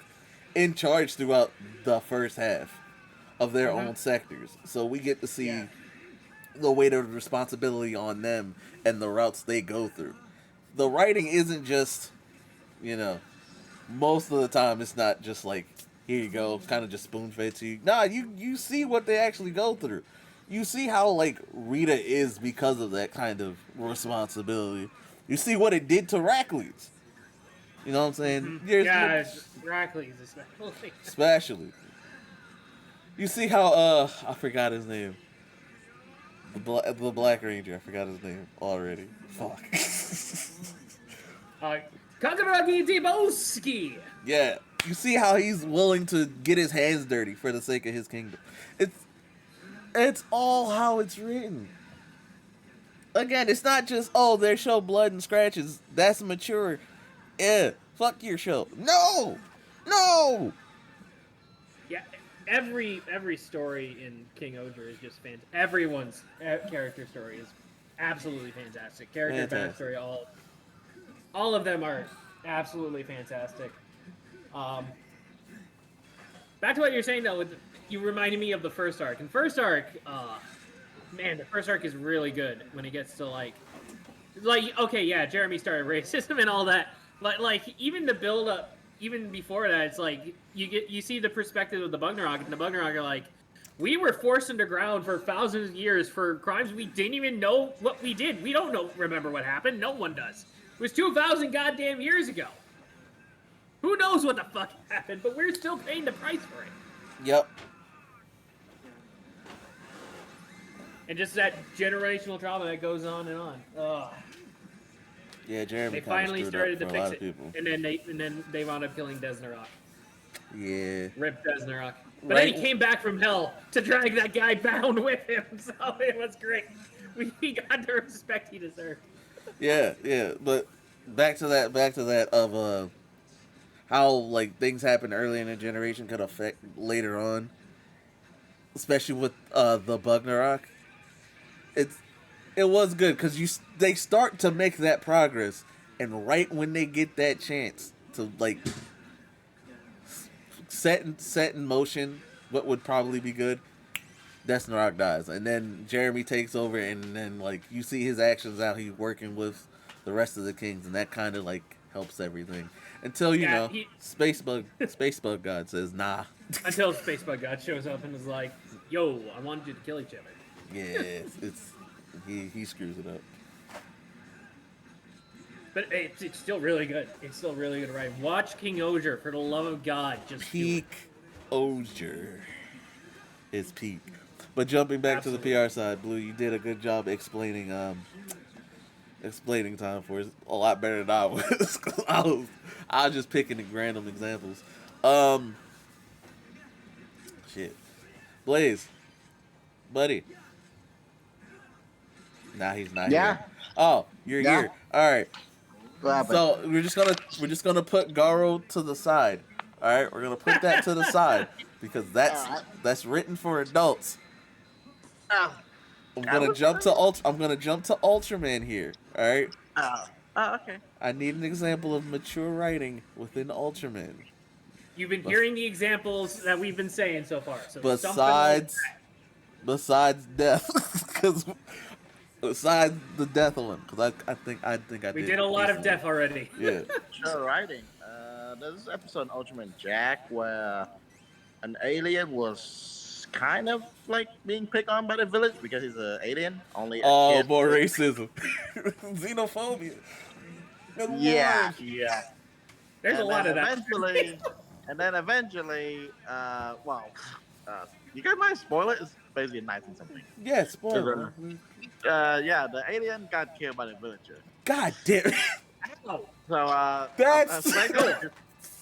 in charge throughout the first half of their own sectors, so we get to see the weight of the responsibility on them and the routes they go through. The writing isn't just, most of the time it's not just like, here you go, kind of just spoon fed to you. Nah, you see what they actually go through. You see how like Rita is because of that kind of responsibility. You see what it did to Rackley's. You know what I'm saying? Guys, Rackley's especially. Especially. You see how I forgot his name. The Black Ranger. I forgot his name already. Fuck. Kakaragi Debowski. Yeah. You see how he's willing to get his hands dirty for the sake of his kingdom. It's all how it's written. again, it's not just they show blood and scratches. That's mature. Yeah, fuck your show. No, no. Yeah, every story in King Oger is just fantastic. Everyone's character story is absolutely fantastic. Character Fantastic. backstory, all of them are absolutely fantastic. Um, Back to what you're saying though, you reminded me of the first arc. And first arc, man, the first arc is really good when it gets to like okay, yeah, Jeremy started racism and all that, but like even the build up, even before that, it's like you see the perspective of the Bugnarok, and the Bugnarok are like, we were forced underground for thousands of years for crimes we didn't even know what we did. We don't remember what happened. No one does. It was 2,000 goddamn years ago. Who knows what the fuck happened? But we're still paying the price for it. Yep. And just that generational trauma that goes on and on. Ugh. Yeah, Jeremy. They finally started to for a fix lot it, of people. and then they wound up killing Desnarok. Yeah. Rip Desnarok. But then he came back from hell to drag that guy bound with him, so it was great. He got the respect he deserved. Yeah. But back to that of how like things happen early in a generation could affect later on, especially with the Bugnarok. It was good because they start to make that progress, and right when they get that chance to like set in motion what would probably be good, Desnarok dies, and then Jeremy takes over, and then like you see his actions out, he's working with the rest of the kings, and that kind of like helps everything until Spacebug God says nah. Until Spacebug God shows up and is like, "Yo, I wanted you to kill each other." Yeah, it's he screws it up. But it's still really good. It's still really good, right? Watch King Oger, for the love of God. Just Peak Oger is peak. But jumping back to the PR side, Blue, you did a good job explaining Time Force a lot better than I was. I was just picking random examples. Shit. Blaze, buddy. Nah, he's not Yeah. here. Oh, you're Yeah. here. All right. What happened? So we're just gonna put Garo to the side. All right, we're gonna put that to the side because that's written for adults. Oh, I'm gonna jump to Ultraman here. All right. okay. I need an example of mature writing within Ultraman. You've been hearing the examples that we've been saying so far. So besides death, because besides the death one, because I think I we did a lot of death already. Yeah. Sure, writing. There's an episode in Ultraman Jack where an alien was kind of like being picked on by the village because he's an alien. Only a kid. More racism, xenophobia. Good Yeah, Lord. yeah. There's a lot of that. Eventually, you guys mind spoil it? It's basically a 19 something. Yeah, spoiler. Yeah, the alien got killed by the villager. God damn it. So That's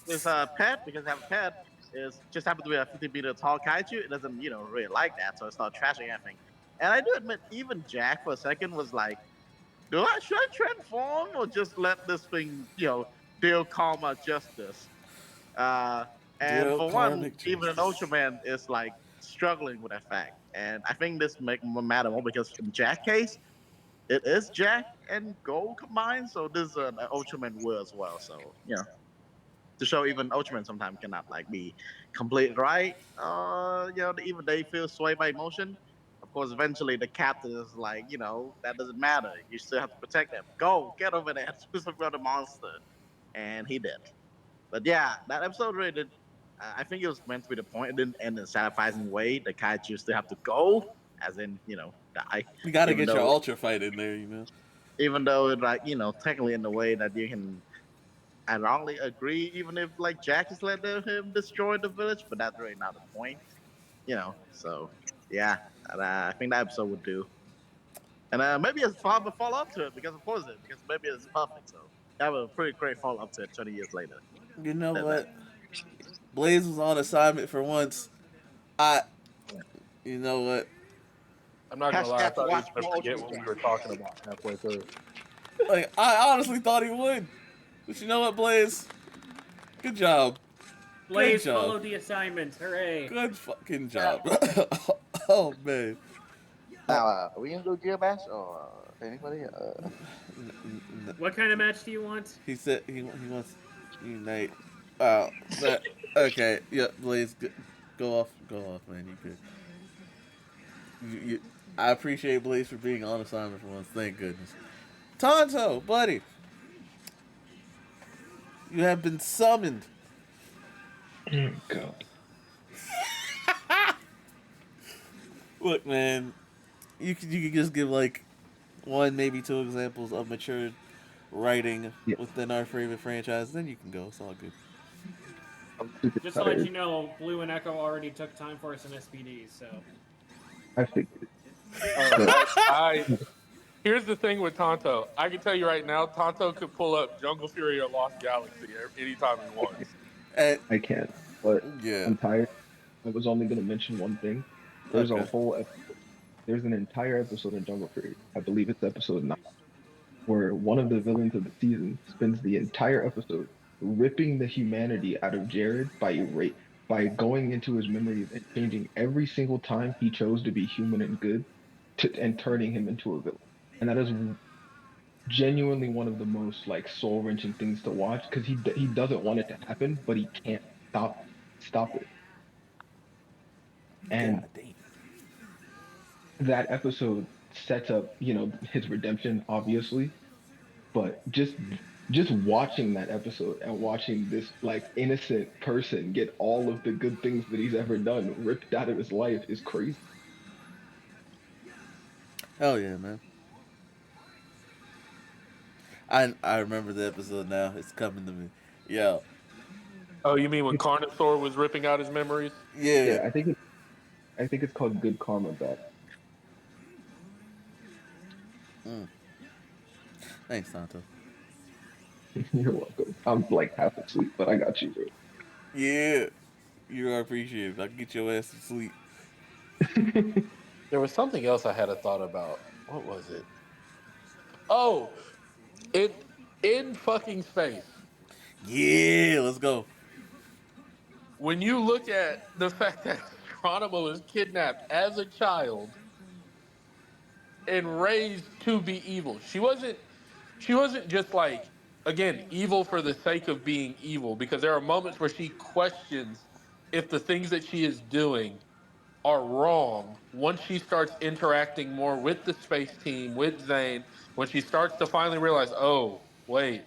his pet, because they have a pet, is just happened to be a 50-meter tall kaiju. It doesn't, really like that, so it started trashing everything. And I do admit, even Jack for a second was like, should I transform or just let this thing, deal karma justice? And Deal for one, karmic even an justice. Ultraman is like struggling with that fact. And I think this make matter more because in Jack's case, it is Jack and Gold combined, so this is an Ultraman will as well. So to show even Ultraman sometimes cannot like be completely right. Even they feel swayed by emotion. Of course, eventually the captain is like, that doesn't matter. You still have to protect them. Go, get over there, do something about the monster, and he did. But yeah, that episode really did. I think it was meant to be the point. It didn't end in a satisfying way. The kaiju still have to go, as in, die. You gotta Even get your though- ultra fight in there, Even though, technically in the way that you can ironically agree, even if, like, Jack is let him destroy the village, but that's really not the point, So, yeah, I think that episode would do. And maybe it's a follow up to it because maybe it's perfect. So, have a pretty great follow up to it 20 years later. You know what? Blaze was on assignment for once. You know what? I'm not gonna lie, I Hashtag thought he was watch gonna more forget Ultraman what we Jack. were talking about halfway through. Like I honestly thought he would, but you know what, Blaze? Good job. Good Blaze job. followed the assignment. Hooray! Good fucking job. Oh man. Now, are we gonna do Gear Bash or anybody? What kind of match do you want? He said he wants unite. That okay. Yeah, Blaze, go off, man. You good. You, I appreciate Blaze for being on assignment for once. Thank goodness. Tonto, buddy, you have been summoned. God. Look, man, you could just give like one, maybe two examples of mature writing Yeah, within our favorite franchise. Then you can go. It's all good. I'm super Just to let tired. you know, Blue and Echo already took Time Force and SPDs, so. I figured. But I here's the thing with Tonto. I can tell you right now, Tonto could pull up Jungle Fury or Lost Galaxy anytime he I can't. wants. And, I can't. But yeah. I'm tired. I was only gonna mention one thing. There's a Okay. whole. There's an entire episode in Jungle Fury. I believe it's episode 9, where one of the villains of the season spends the entire episode ripping the humanity out of Jared by going into his memories and changing every single time he chose to be human and good and turning him into a villain. And that is genuinely one of the most like soul wrenching things to watch because he doesn't want it to happen, but he can't stop it. And God damn. that episode sets up, his redemption, obviously, but just watching that episode and watching this like innocent person get all of the good things that he's ever done ripped out of his life is crazy. Hell yeah, man. I remember the episode now. It's coming to me. Yo. Oh, you mean when Carnosaur was ripping out his memories? Yeah. Yeah, I think it's called Good Karma Back. Mm. Thanks, Tonto. You're welcome. I'm like half asleep, but I got you, Yeah. You are appreciated. I can get your ass to sleep. bro. There was something else I had a thought about. What was it? Oh, in fucking space. Yeah, let's go. When you look at the fact that Geronimo was kidnapped as a child and raised to be evil, she wasn't just like, again, evil for the sake of being evil, because there are moments where she questions if the things that she is doing are wrong once she starts interacting more with the space team, with Zane, when she starts to finally realize, oh, wait,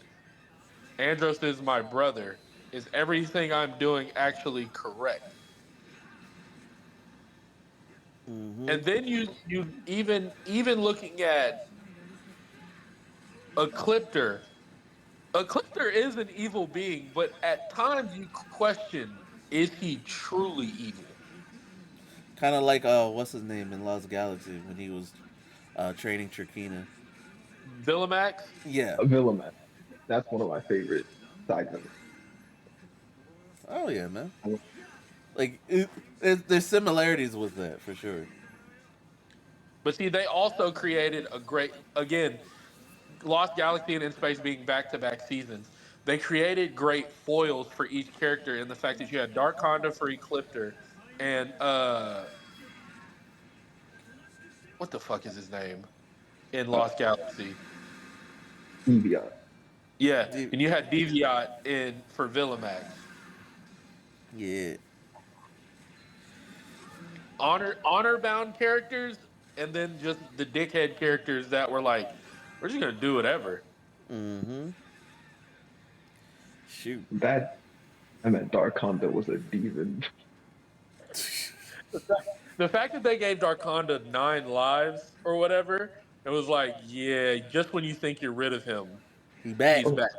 Andros is my brother. Is everything I'm doing actually correct? Mm-hmm. And then you even looking at Ecliptor. Ecliptor is an evil being, but at times you question, is he truly evil? Kind of like what's his name in Lost Galaxy when he was training Trakina. Villamax? Yeah. Villain. That's one of my favorite side villains. Oh yeah, man. I love Like there's similarities with that for sure. But see, they also created a great, again, Lost Galaxy and In Space being back to back seasons. They created great foils for each character in the fact that you had Dark Honda for Ecliptor and what the fuck is his name in Lost Galaxy? Evian. Yeah, Dude, and you had Deviat in for Villamax. yeah. Honor bound characters, and then just the dickhead characters that were like, we're just gonna do whatever. Mm-hmm. Shoot. That I meant Dark Honda was a demon. The fact that they gave Darkonda 9 lives or whatever, it was like, yeah, just when you think you're rid of him, He back. he's Oh, back.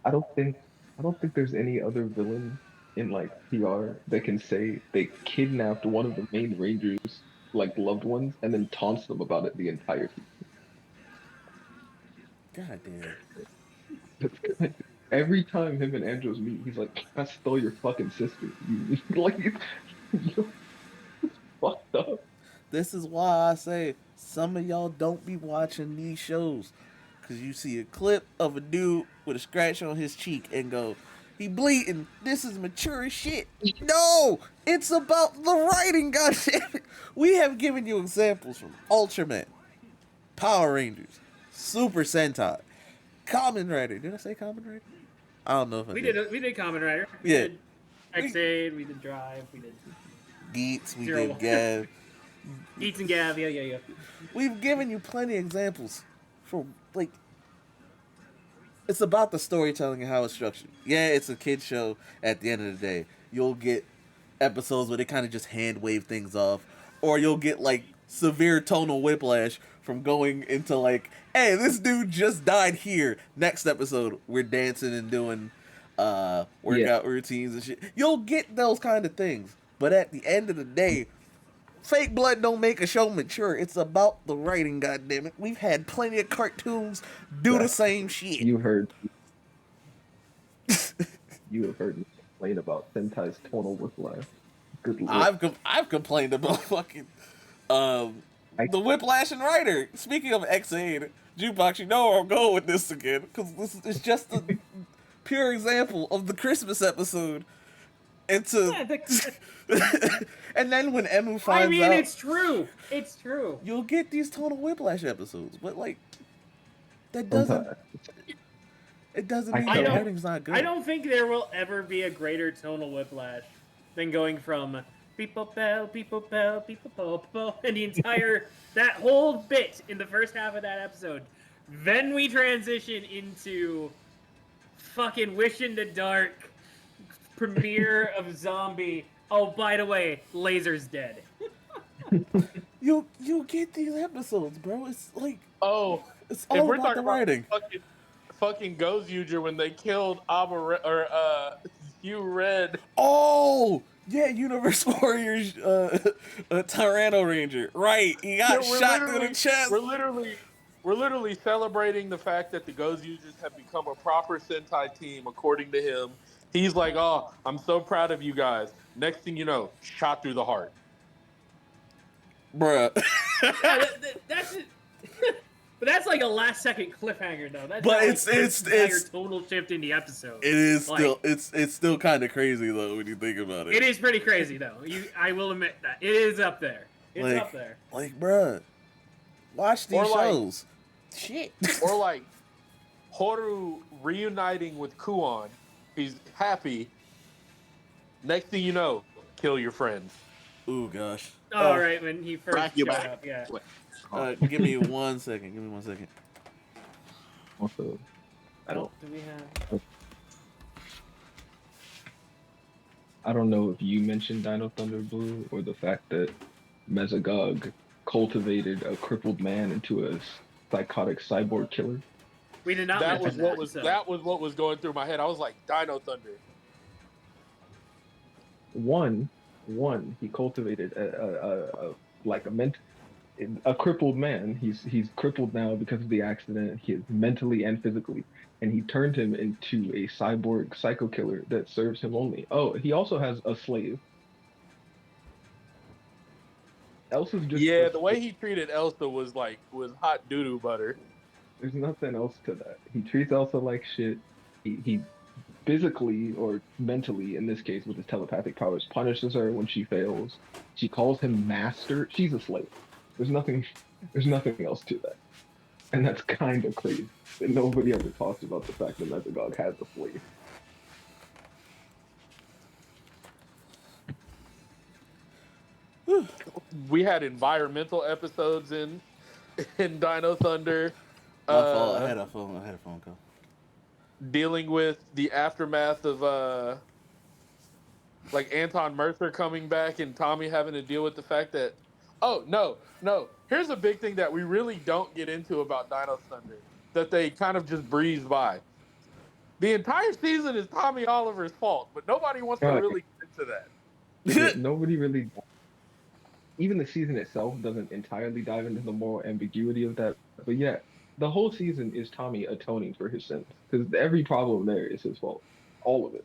I don't think I don't think there's any other villain in like PR that can say they kidnapped one of the main Rangers like loved ones and then taunts them about it the entire season. God damn. That's good. Every time him and Andros meet, he's like, "I stole your fucking sister." You like you fucked up. This is why I say some of y'all don't be watching these shows. Because you see a clip of a dude with a scratch on his cheek and go, he bleeding. This is mature as shit. No! It's about the writing, goddammit. We have given you examples from Ultraman, Power Rangers, Super Sentai, Kamen Rider. Did I say Kamen Rider? I don't know if I We did. did Kamen Rider. We Yeah. did X-Aid. We did Drive. We did Geets, we Zero did Gav. Eats and Gav. Yeah. We've given you plenty of examples for, like, it's about the storytelling and how it's structured. Yeah, it's a kid show at the end of the day. You'll get episodes where they kind of just hand wave things off, or you'll get like severe tonal whiplash from going into like, hey, this dude just died here. Next episode, we're dancing and doing workout routines and shit. You'll get those kind of things. But at the end of the day, fake blood don't make a show mature. It's about the writing, goddammit. We've had plenty of cartoons do the same shit. You have heard me complain about Sentai's tonal whiplash. Good lord. I've complained about fucking the whiplash and writer. Speaking of X8, Jukebox, you know where I'm going with this again, because this is just a pure example of the Christmas episode. And then when Emu finds out, it's true. It's true. you'll get these tonal whiplash episodes, but like that doesn't. It doesn't mean the writing's not good. I don't think there will ever be a greater tonal whiplash than going from people bell, and the entire that whole bit in the first half of that episode. Then we transition into fucking Wish in the Dark premiere of Zombie. Oh, by the way, Laser's dead. You get these episodes, bro. It's like it's if all we're about talking the writing. About fucking Gozuger when they killed Hugh Red. Oh yeah, Universe Warriors, Tyranno Ranger. Right, he got shot through the chest. We're literally celebrating the fact that the Gozugers have become a proper Sentai team, according to him. He's like, oh, I'm so proud of you guys. Next thing you know, shot through the heart. Bruh. That's it. But that's like a last second cliffhanger though. That's but not it's total shift in the episode. It is like, it's still kind of crazy though when you think about it. It is pretty crazy though. I will admit that. It is up there. It's up there. Like, bruh, watch these shows. Shit. Or like Horu reuniting with Kuon. He's happy. Next thing you know, kill your friends. Ooh, gosh. All right, when he first showed up, yeah. Give me 1 second. Give me 1 second. Also, do we have? I don't know if you mentioned Dino Thunder Blue or the fact that Mesogog cultivated a crippled man into a psychotic cyborg killer. We did not. That was what was going through my head. I was like, Dino Thunder. One, he cultivated a crippled man. He's crippled now because of the accident. He is mentally and physically, and he turned him into a cyborg psycho killer that serves him only. Oh, he also has a slave. Elsa's just the way he treated Elsa was hot doo-doo butter. There's nothing else to that. He treats Elsa like shit. He physically or mentally, in this case with his telepathic powers, punishes her when she fails. She calls him master. She's a slave. There's nothing else to that. And that's kind of crazy. And nobody ever talks about the fact that Mesogog has a slave. We had environmental episodes in Dino Thunder. My fault. I had a phone call. Dealing with the aftermath of Anton Mercer coming back and Tommy having to deal with the fact that no. Here's a big thing that we really don't get into about Dino Thunder that they kind of just breeze by. The entire season is Tommy Oliver's fault, but nobody wants to really get into that. Yeah, nobody really. Even the season itself doesn't entirely dive into the moral ambiguity of that. But yeah, the whole season is Tommy atoning for his sins. Because every problem there is his fault. All of it.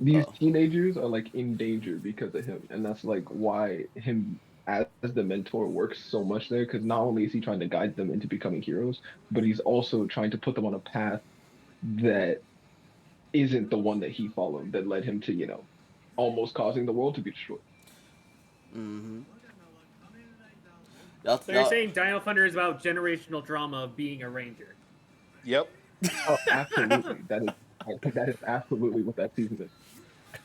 these Oh. teenagers are like in danger because of him, and that's like why him as the mentor works so much there. Because not only is he trying to guide them into becoming heroes, but he's also trying to put them on a path that isn't the one that he followed that led him to, almost causing the world to be destroyed. Mm-hmm. Y'all, So you're y'all, saying Dino Thunder is about generational trauma of being a ranger? Yep. Oh, absolutely. That is absolutely what that season is.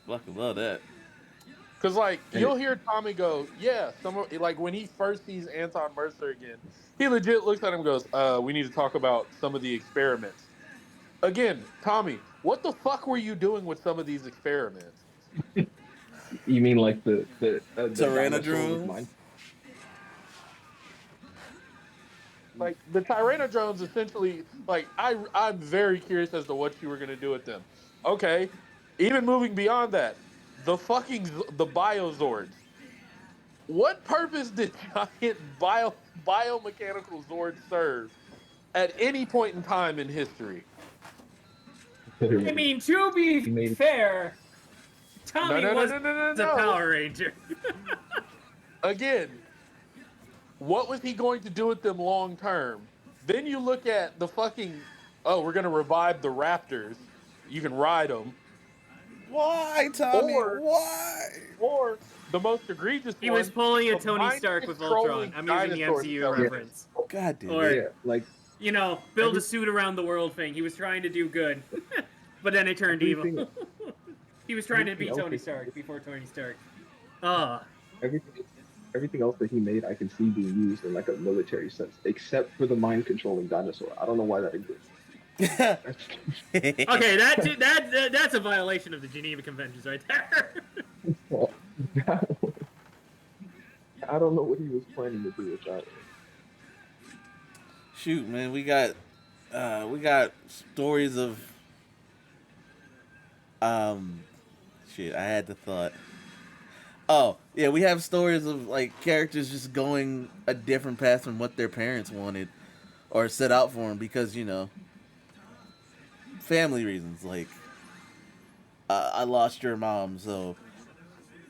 fucking love that. Because like And you'll hear Tommy go, yeah, like when he first sees Anton Mercer again, he legit looks at him and goes, we need to talk about some of the experiments. Again, Tommy, what the fuck were you doing with some of these experiments? you mean like the dinosaur with Tyrannodrones. mind? Like the Tyrannodrones essentially, like I'm very curious as to what you were gonna do with them. Okay. Even moving beyond that, the Biozords. What purpose did giant biomechanical Zords serve at any point in time in history? I Literally, mean, to be he made fair, No, Tommy no, no, was no, no, no, a no. Power Ranger. Again, what was he going to do with them long term? Then you look at the fucking, oh, we're going to revive the Raptors. You can ride them. Why, Tommy? Or, Why? or the most egregious He was one, pulling a the Tony mind Stark with Ultron. controlling I'm using the dinosaur MCU yeah, skeletons. reference. God damn Or, it. yeah, like build a every suit around the world thing. He was trying to do good, but then it turned evil. everything He was trying to everything be else Tony that Stark before Tony Stark. Ah, everything everything else that he made, I can see being used in like a military sense, except for the mind controlling dinosaur. I don't know why that exists. That's, okay, that's a violation of the Geneva Conventions right there. I don't know what he was planning to do with that one. Shoot, man, we got stories of um shit, I had the thought. Oh, yeah, we have stories of like characters just going a different path from what their parents wanted or set out for them because, family reasons. Like, I lost your mom, so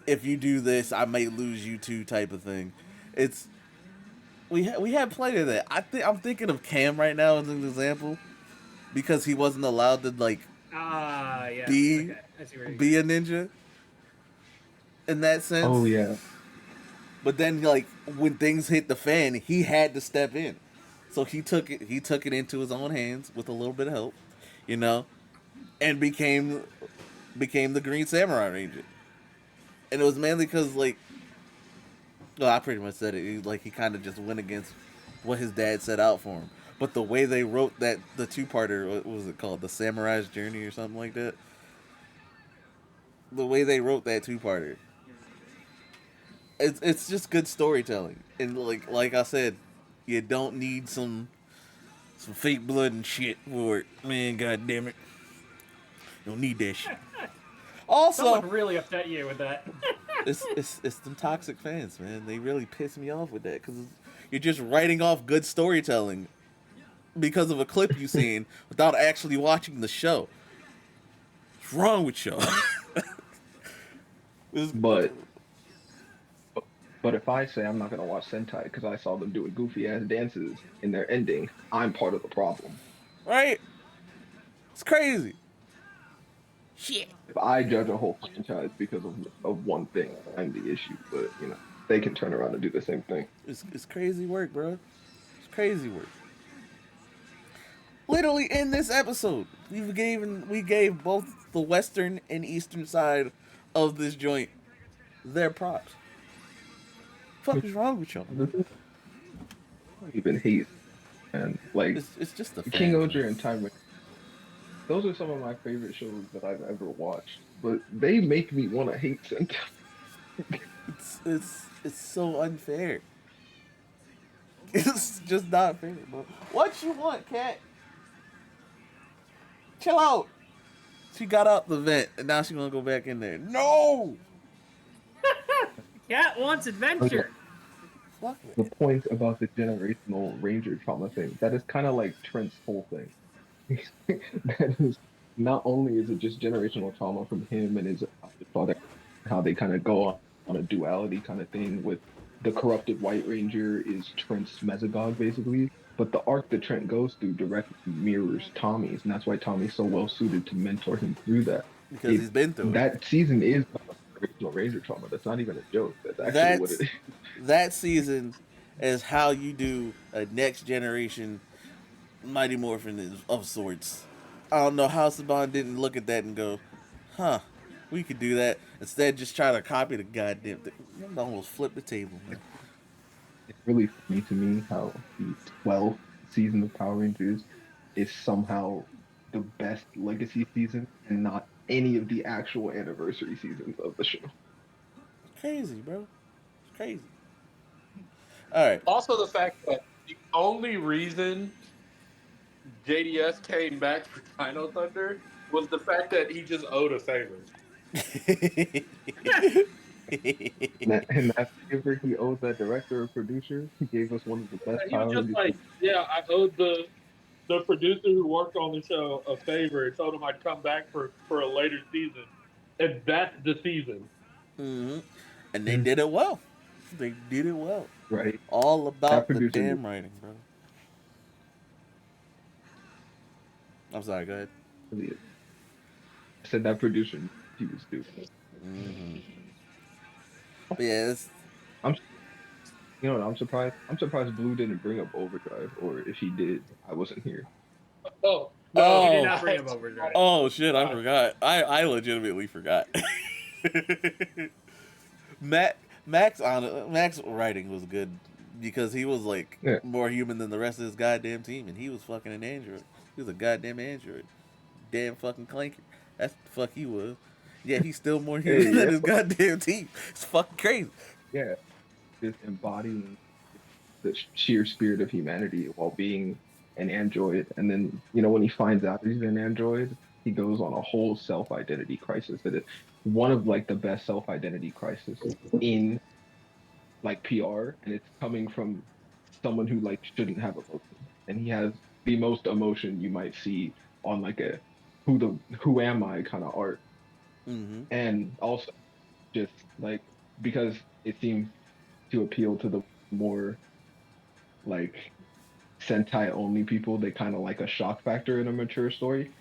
if you do this, I may lose you too, type of thing. It's we had plenty of that. I'm thinking of Cam right now as an example because he wasn't allowed to like Ah, yes. be Okay, I see where you're be going. a ninja in that sense. Oh yeah, But then, like when things hit the fan, he had to step in. So he took it. He took it into his own hands with a little bit of help, you know, and became the Green Samurai Ranger. And it was mainly because, like, well, I pretty much said it. He kind of just went against what his dad set out for him. But the way they wrote the two-parter, what was it called, the Samurai's Journey or something like that. The way they wrote that two-parter, it's just good storytelling. And like I said, you don't need some fake blood and shit for it. Man, god damn it. You don't need that shit. Also, Someone really upset you with that. it's them toxic fans, man. They really piss me off with that because you're just writing off good storytelling because of a clip you seen without actually watching the show. What's wrong with y'all? This- but but if I say I'm not gonna watch Sentai because I saw them doing goofy ass dances in their ending, I'm part of the problem. right? It's crazy. Shit. If I judge a whole franchise because of one thing, I'm the issue. But they can turn around and do the same thing. It's crazy work, bro. It's crazy work. Literally in this episode, we gave both the western and eastern side of this joint their props. Fuck is wrong with y'all? The thing I don't even hate, and like It's just the King fans, Oger man. and Time, those are some of my favorite shows that I've ever watched. But they make me want to hate Sentai. It's so unfair. It's just not fair, bro. What you want, cat? Chill out. She got out the vent and now she's gonna go back in there. No. Cat wants Okay, adventure. Fuck the it. point about the generational ranger trauma thing, that is kind of like Trent's whole thing. That is not only is it just generational trauma from him and his father, how they kind of go on a duality kind of thing with the corrupted White Ranger is Trent's Mesogog basically, but the arc that Trent goes through directly mirrors Tommy's, and that's why Tommy's so well suited to mentor him through that. because It he's been through it. that season is about generational Ranger trauma. That's not even a joke. That's actually what it That's is. that season is how you do a next generation Mighty Morphin of sorts. I don't know how Saban didn't look at that and go, huh, we could do that. Instead, just try to copy the goddamn thing. Almost flip the table, man. It's really funny to me how the 12th season of Power Rangers is somehow the best legacy season and not any of the actual anniversary seasons of the show. Crazy, bro. It's crazy. All right. Also, the fact that the only reason JDS came back for Dino Thunder was the fact that he just owed a favor. And that favor he owed that director or producer, he gave us one of the best He was Power just Rangers. like, yeah, I owed the producer who worked on the show a favor and told him I'd come back for a later season, and that's the season. hmm And they Mm, did it well. They did it well. right. All That about the producer was damn writing, bro. I'm sorry. Go ahead. really, I said that producer knew what he was doing. hmm But yeah, it's I'm you know what I'm surprised? I'm surprised Blue didn't bring up Overdrive, or if he did, I wasn't here. Oh no, He did oh not bring up Overdrive. oh shit. I I forgot. I legitimately forgot. Mac Mac's writing was good because he was like Yeah. more human than the rest of his goddamn team, and he was fucking an android. He was a goddamn android. Damn fucking clanker. That's the fuck he was. Yeah, he's still more human Hey, than yeah, his goddamn team. It's fucking crazy. yeah. Just embodying the sheer spirit of humanity while being an android. And then, when he finds out he's an android, he goes on a whole self-identity crisis. That is one of like the best self-identity crisis in like PR, and it's coming from someone who like shouldn't have emotion. And he has the most emotion you might see on like a who am I kind of art. Mm-hmm. And also just like because it seems to appeal to the more like Sentai only people, they kind of like a shock factor in a mature story.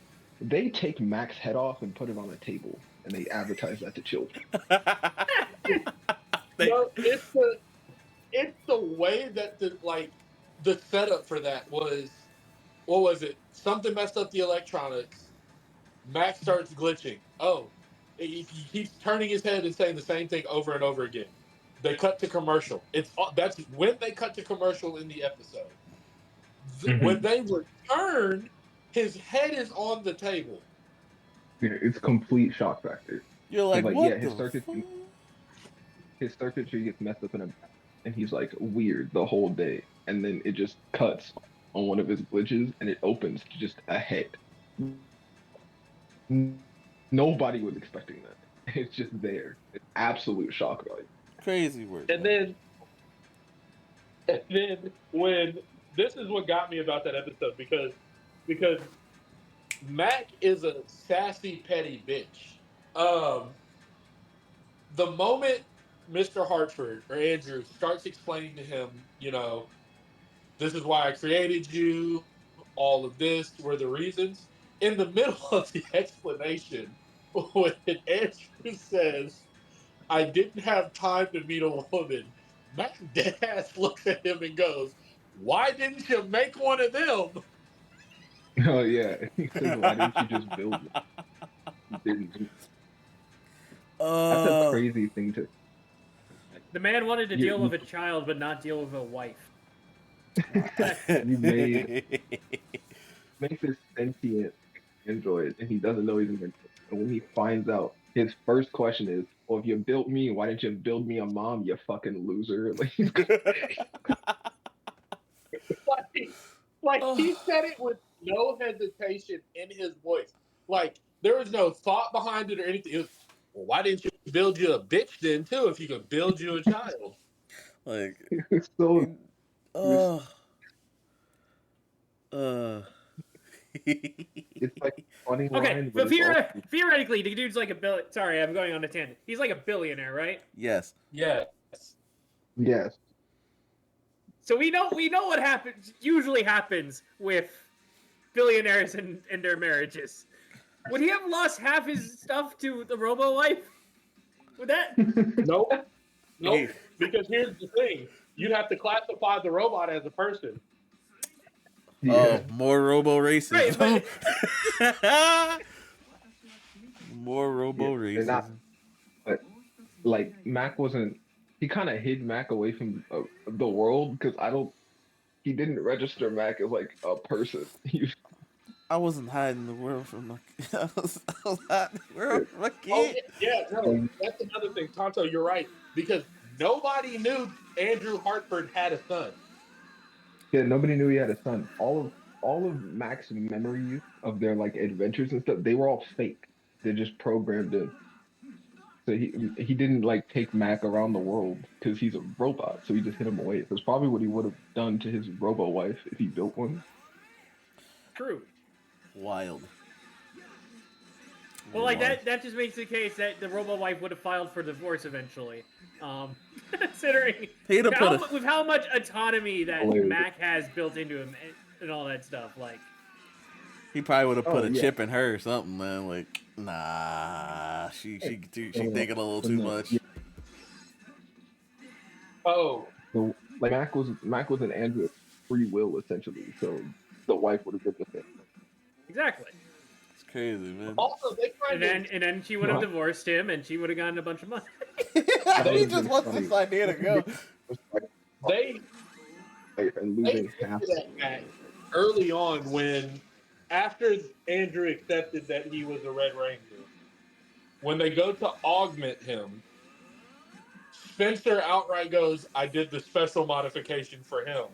They take Mac's head off and put it on a table and they advertise that to children. they, no, it's the way that the setup for that was. What was it? Something messed up the electronics. Max starts glitching. Oh, he keeps turning his head and saying the same thing over and over again. They cut to commercial. That's when they cut to commercial in the episode. When Mhm. they return, his head is on the table. Yeah, it's complete shock factor. you're Because like, like yeah, what the fuck? his circuitry gets messed up in a bath, and he's like weird the whole day. And then it just cuts on one of his glitches and it opens to just a head. Nobody was expecting that. It's just there. It's absolute shock value. Crazy work, And man. then, and then when this is what got me about that episode because Mac is a sassy petty bitch. Um, the moment Mr. Hartford or Andrew starts explaining to him, this is why I created you, all of this were the reasons. In the middle of the explanation, when Andrew says, I didn't have time to meet a woman, Mac deadass looks at him and goes, why didn't you make one of them? Oh yeah. He says, why didn't you just build one? You didn't. That's a uh, crazy thing to like The man wanted to you deal you with a child, but not deal with a wife. you make this sentient android and he doesn't know he's an android. And when he finds out, his first question is, well, if you built me, why didn't you build me a mom, you fucking loser? Like Like, like oh, he said it with no hesitation in his voice. Like there was no thought behind it or anything. It was, well, why didn't you build you a bitch then too if you could build you a child? like, it's so it- it was uh, uh. It's like a funny Okay, line, but but it's also theoretically, the dude's like a bill. Sorry, I'm going on a tangent. He's like a billionaire, right? Yes. Yes. yes. So we know what happens. Usually happens with billionaires and their marriages. Would he have lost half his stuff to the Robo wife? Would that? Nope. He- Nope. Because here's the thing: you'd have to classify the robot as a person. Yeah. Oh, more robo Right, racism. but More robo They're not. racism. But like Mac wasn't. He kind of hid Mac away from the world because I don't. He didn't register Mac as like a person. I wasn't hiding the world from my. I was hiding the world from my Oh kid. yeah, no, that's another thing, Tonto. You're right because nobody knew Andrew Hartford had a son. Yeah, nobody knew he had a son. All of Mac's memories of their like adventures and stuff, they were all fake. They're just programmed in. So he didn't like take Mac around the world because he's a robot. So he just hid him away. That's probably what he would have done to his robo wife if he built one. true. Wild. Well, like Wild. that just makes the case that the Robo wife would have filed for divorce eventually. Considering He'd have put a. with how much autonomy that Hilarious. Mac has built into him and all that stuff, like. He probably would have put Oh, a yeah. chip in her or something, man. Like, nah, she thinking a little too much. Yeah, Oh, so, like Mac was an android of free will essentially. So the wife would have been the same. Exactly. It's crazy, man. also they tried And then she would have What? divorced him, and she would have gotten a bunch of money. He would've just been wants funny. this idea to go. they And they losing half. hinted at Mac early on when after Andrew accepted that he was a Red Ranger. When they go to augment him, Spencer outright goes, "I did the special modification for him,"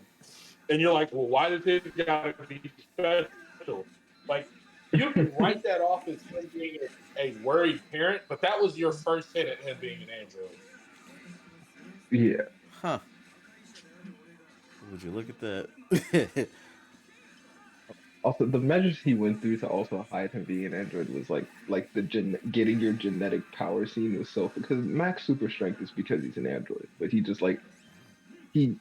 and you're like, "Well, why does it gotta be special?" Like, you can write that off as him being a worried parent, but that was your first hit at him being an android. Yeah. Huh. Would you look at that? Also, the measures he went through to also hide him being an android was like the getting your genetic power scene was so because Mac's super strength is because he's an android, but he just like he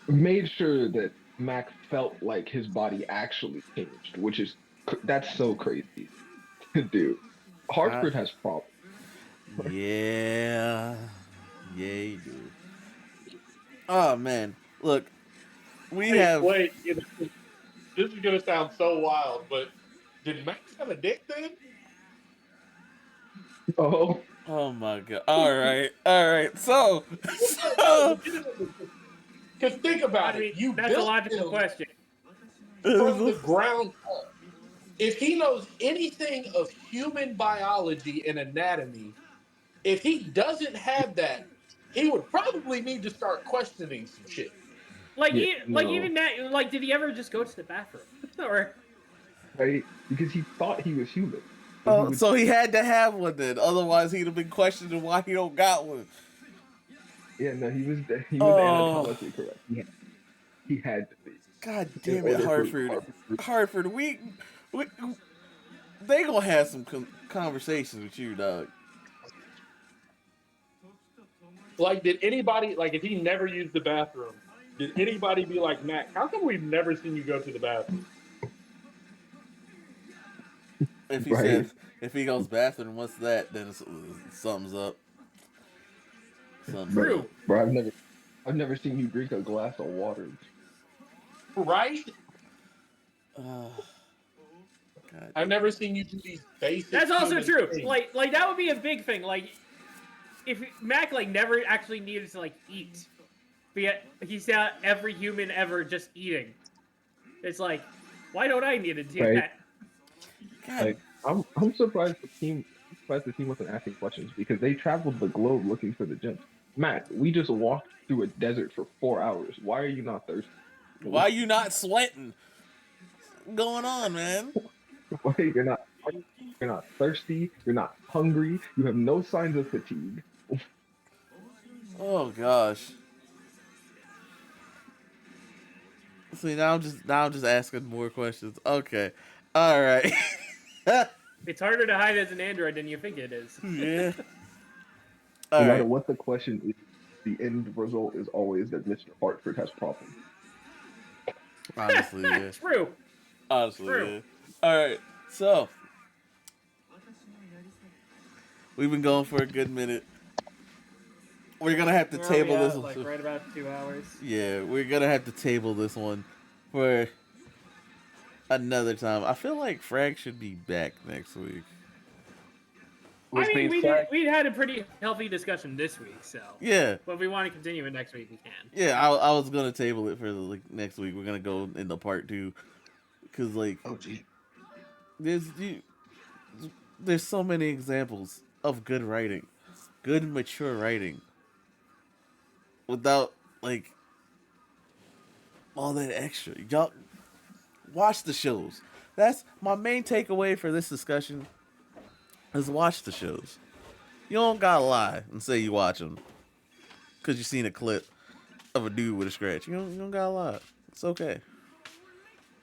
made sure that Mac felt like his body actually changed, which is that's so crazy to do. Hartford has problems. Yeah. Yeah, you do. Oh, man. Look, we have. Wait, this is gonna sound so wild, but did Max have a dick then? Oh, Oh, my God. All right. All right. So. Because think about I mean, it, you that's a built logical him question. from the ground up. If he knows anything of human biology and anatomy, if he doesn't have that, he would probably need to start questioning some shit. Like, yeah, like no, even that, like, did he ever just go to the bathroom? Or right? Because he thought he was human. So he Oh, would, so he had to have one then. Otherwise, he'd have been questioning why he don't got one. yeah, no, he was Oh, anatomically correct. He had to be God in damn it, order for Hartford. Hartford. Hartford, we they gonna have some conversations with you, dog. Like, did anybody, like, if he never used the bathroom, did anybody be like, Mac, how come we've never seen you go to the bathroom? If he Right. says if he goes bathroom, what's that? Then something's up. Something's Bro, up. bro, I've never seen you drink a glass of water. Right? God. I've never seen you do these basic. that's also human true. things. Like that would be a big thing. Like, if Mac like never actually needed to like eat, but yet he saw every human ever just eating. It's like, why don't I need to do Right. that? God. Like I'm surprised the team wasn't asking questions because they traveled the globe looking for the gems. Matt, we just walked through a desert for 4 hours. Why are you not thirsty? Why you not sweating? What's going on, man? Why you're not thirsty, you're not hungry, you have no signs of fatigue. Oh gosh. See, now I'm just asking more questions. Okay, all right. It's harder to hide as an android than you think it is. Yeah. No All matter right. what the question is, the end result is always that Mr. Hartford has problems. Honestly, yeah. True. Honestly, True. yeah. All right. So we've been going for a good minute. We're gonna have to Where are we table this at? one. Like right about 2 hours. Yeah, we're gonna have to table this one for another time. I feel like Frag should be back next week. I Which mean, means Frag. we had a pretty healthy discussion this week, so. Yeah, But if we want to continue it next week, we can. yeah. I was gonna table it for next week. We're gonna go into part 2 because Oh, gee. there's you, there's so many examples of good writing, good mature writing, without like all that extra. Y'all watch the shows. That's my main takeaway for this discussion. Is watch the shows. You don't gotta lie and say you watch them because you seen a clip of a dude with a scratch. You don't gotta lie. It's okay.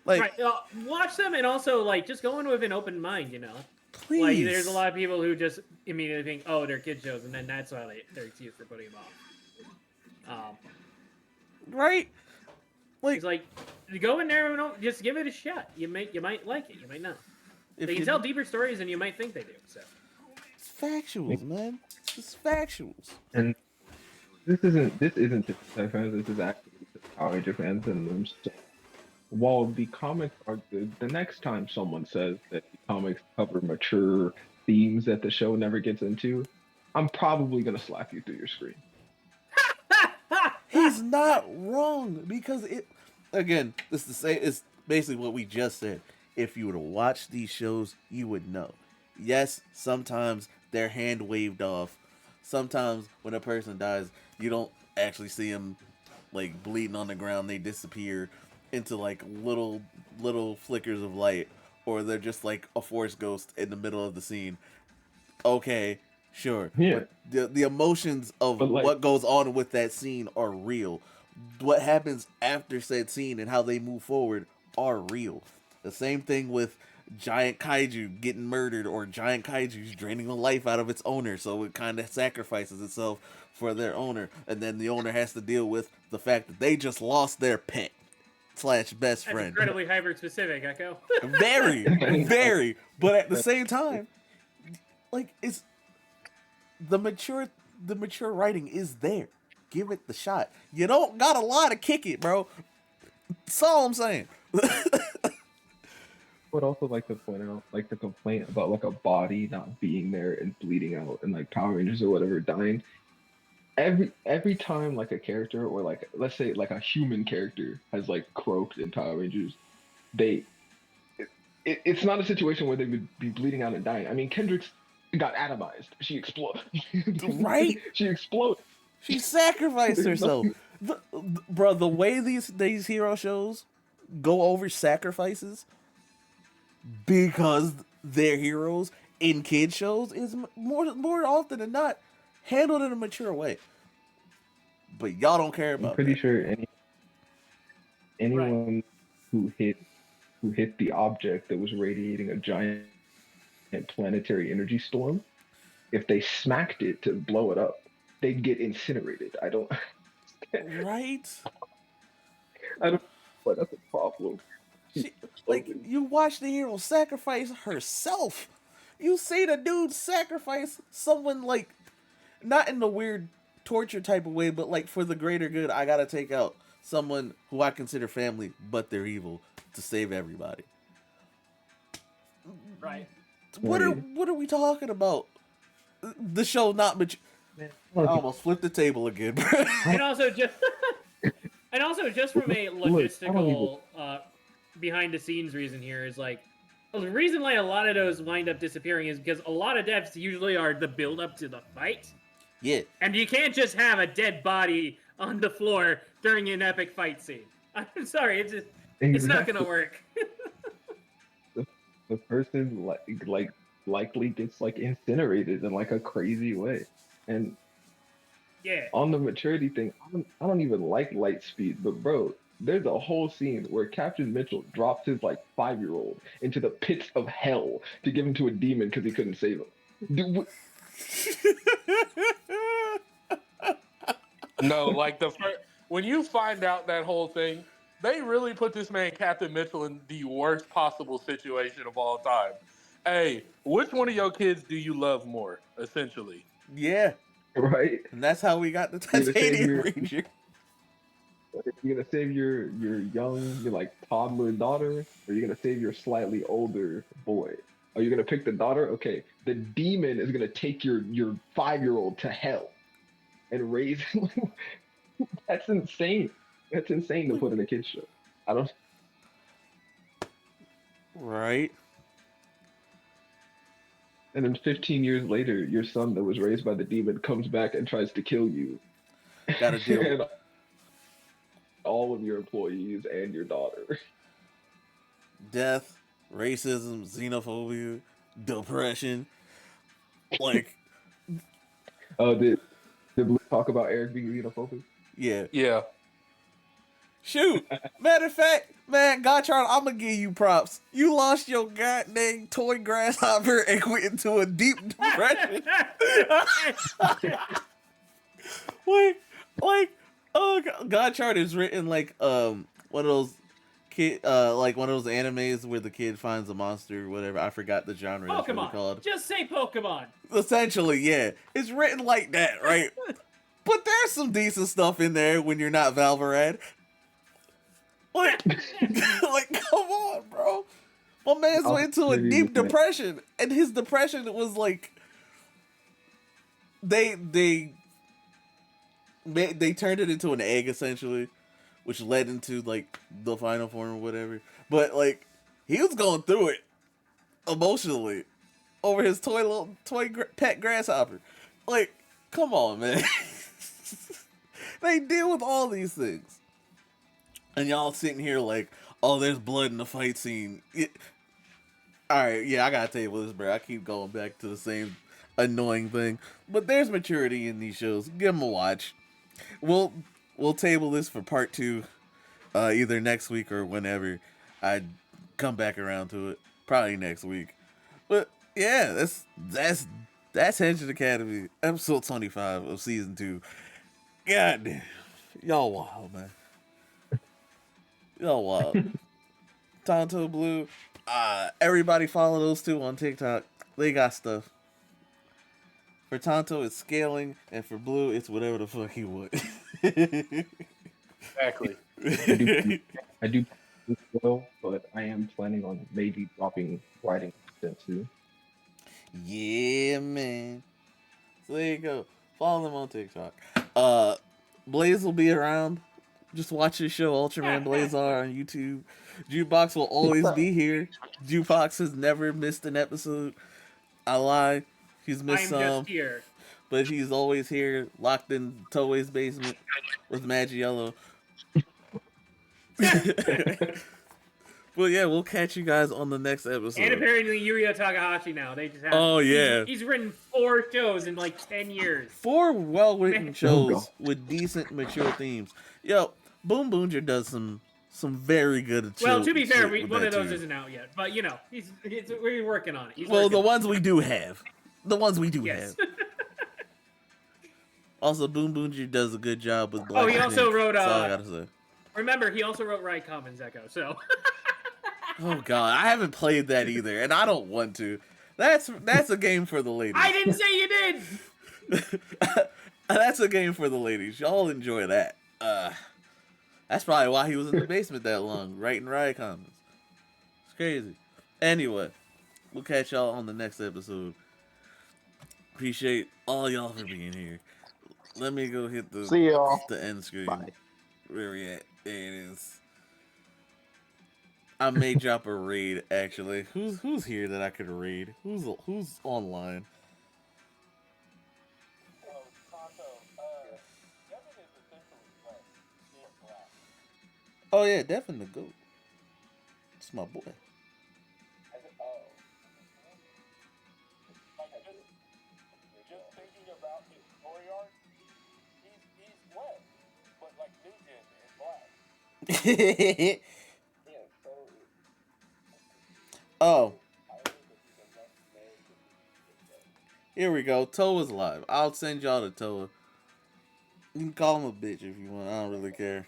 Like, Right. Watch them and also, like, just go in with an open mind, you know? please. Like, there's a lot of people who just immediately think, oh, they're kid shows, and then that's why they're excused for putting them off. Right? Like, It's like, go in there and just give it a shot. You might like it. You might not. if They can you, tell deeper stories than you might think they do. So. it's factuals, man. It's just factuals. And this isn't to Sentai fans. This is actually to Power Ranger fans and them. So, while the comics are good, the next time someone says that the comics cover mature themes that the show never gets into, I'm probably gonna slap you through your screen. He's not wrong because it. Again, this to say it's basically what we just said. If you were to watch these shows, you would know. Yes, sometimes they're hand waved off. Sometimes when a person dies, you don't actually see them like bleeding on the ground. They disappear into like little flickers of light, or they're just like a force ghost in the middle of the scene. Okay, sure. Yeah. But the emotions of But, like- what goes on with that scene are real. What happens after said scene and how they move forward are real. The same thing with giant kaiju getting murdered or giant kaiju draining the life out of its owner, so it kind of sacrifices itself for their owner, and then the owner has to deal with the fact that they just lost their pet slash best That's friend. incredibly hyper specific, Echo. Very, very. But at the same time, like it's the mature writing is there. Give it the shot. You don't got a lot to kick it, bro. That's all I'm saying. Would also like to point out like the complaint about like a body not being there and bleeding out and like Power Rangers or whatever dying. Every time like a character or like let's say like a human character has like croaked in Power Rangers, they it's not a situation where they would be bleeding out and dying. I mean Kendrick's got atomized. She exploded. Right? She exploded. She sacrificed There's herself. Bro, the way these hero shows go over sacrifices because they're heroes in kid shows is more often than not handled in a mature way. But y'all don't care I'm about pretty that. sure anyone who hit the object that was radiating a giant planetary energy storm, if they smacked it to blow it up, they'd get incinerated. I don't Right? but that's a problem. She, like, you watch the hero sacrifice herself. You see the dude sacrifice someone, like, not in the weird torture type of way, but like for the greater good, I gotta take out someone who I consider family, but they're evil to save everybody. Right. What are we talking about? The show not mature. I almost flipped the table again, bro. And also just from a logistical behind the scenes reason here is like the reason why a lot of those wind up disappearing is because a lot of deaths usually are the build up to the fight. Yeah. And you can't just have a dead body on the floor during an epic fight scene. I'm sorry, it's not gonna work. The person likely gets like incinerated in like a crazy way, and Yeah. on the maturity thing, I don't even like light speed, but bro, there's a whole scene where Captain Mitchell drops his like 5-year-old into the pits of hell to give him to a demon because he couldn't save him. No, like when you find out that whole thing, they really put this man Captain Mitchell in the worst possible situation of all time. Hey, which one of your kids do you love more? Essentially, Yeah, Right? and that's how we got the You're gonna save Titanium your Ranger. you're gonna save your young, your like toddler daughter, or you're gonna save your slightly older boy. Are you gonna pick the daughter? Okay, the demon is gonna take your 5-year-old to hell and raise him. That's insane. That's insane to put in a kid's show. I don't. Right. And then 15 years later, your son that was raised by the demon comes back and tries to kill you, Got to deal with and all of your employees and your daughter. death, racism, xenophobia, depression. Like, Did Blue talk about Eric being xenophobic? yeah. yeah. Shoot. Matter of fact, man, Gottschalk, I'm gonna give you props. You lost your goddamn toy grasshopper and went into a deep depression. like, oh, God chart is written like one of those kid like one of those animes where the kid finds a monster or whatever. I forgot the genre that's really Pokemon. called. Just say Pokemon. Essentially, yeah, it's written like that, right? But there's some decent stuff in there when you're not Valvarad. Like, like, come on, bro. My man's went into a deep depression, and his depression was like they turned it into an egg essentially, which led into like the final form or whatever. But like he was going through it emotionally over his pet grasshopper. Like, come on, man. They deal with all these things, and y'all sitting here like, oh, there's blood in the fight scene. All right, yeah, I gotta table this, bro. I keep going back to the same annoying thing, but there's maturity in these shows. Give them a watch. We'll table this for part 2, either next week or whenever I come back around to it. Probably next week. But yeah, that's Henshin Academy, episode 25 of season 2. God damn, y'all wild, man. Y'all wild. Tonto Blue. Everybody follow those two on TikTok. They got stuff. For Tonto, it's scaling, and for Blue, it's whatever the fuck he would. Exactly. I do well, but I am planning on maybe dropping writing content too. Yeah, man. So there you go. Follow them on TikTok. Blaze will be around. Just watch his show, Ultraman Blazar, on YouTube. Jukebox will always be here. Jukebox has never missed an episode. I lie. He's missed I'm some. just here. But he's always here, locked in Toei's basement with Magiello. But yeah, we'll catch you guys on the next episode. And apparently Yuya Takahashi now. They just have. Oh, yeah. He's written 4 shows in like 10 years. 4 well-written shows with decent, mature themes. Yo, Boom Boonger does some very good. Well, to be fair, one of those too. isn't out yet, but you know, we're working on it. Well, the ones we do have. Yes. Have. Also, Boom Boonger does a good job with Black. Oh, he also wrote. That's all I gotta say. Remember, he also wrote Right Commons Echo. So. Oh God, I haven't played that either, and I don't want to. That's a game for the ladies. I didn't say you did. That's a game for the ladies. Y'all enjoy that. That's probably why he was in the basement that long, writing riot comments. It's crazy. Anyway, we'll catch y'all on the next episode. Appreciate all y'all for being here. Let me go hit See y'all. the end screen. Bye. Where we at? There it is. I may drop a raid actually. Who's here that I could raid? Who's online? Oh yeah, Devin the GOAT. It's my boy. Just thinking about his story arc, he's wet, but like new gen and black. Oh, here we go. Toa's live. I'll send y'all to Toa. You can call him a bitch if you want. I don't really care.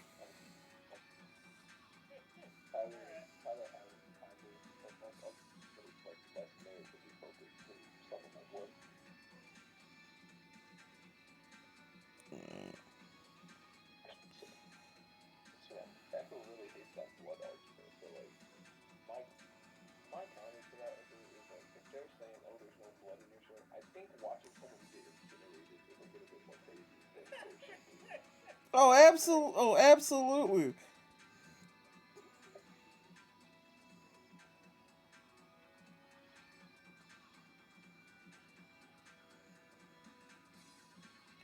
Oh, absolutely. Oh, absolutely.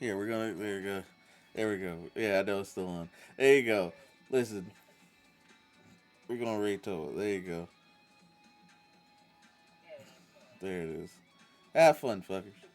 Here, we're gonna. There we go. There we go. Yeah, I know it's still on. There you go. Listen, we're gonna rate Toa. There you go. There it is. Have fun, fuckers.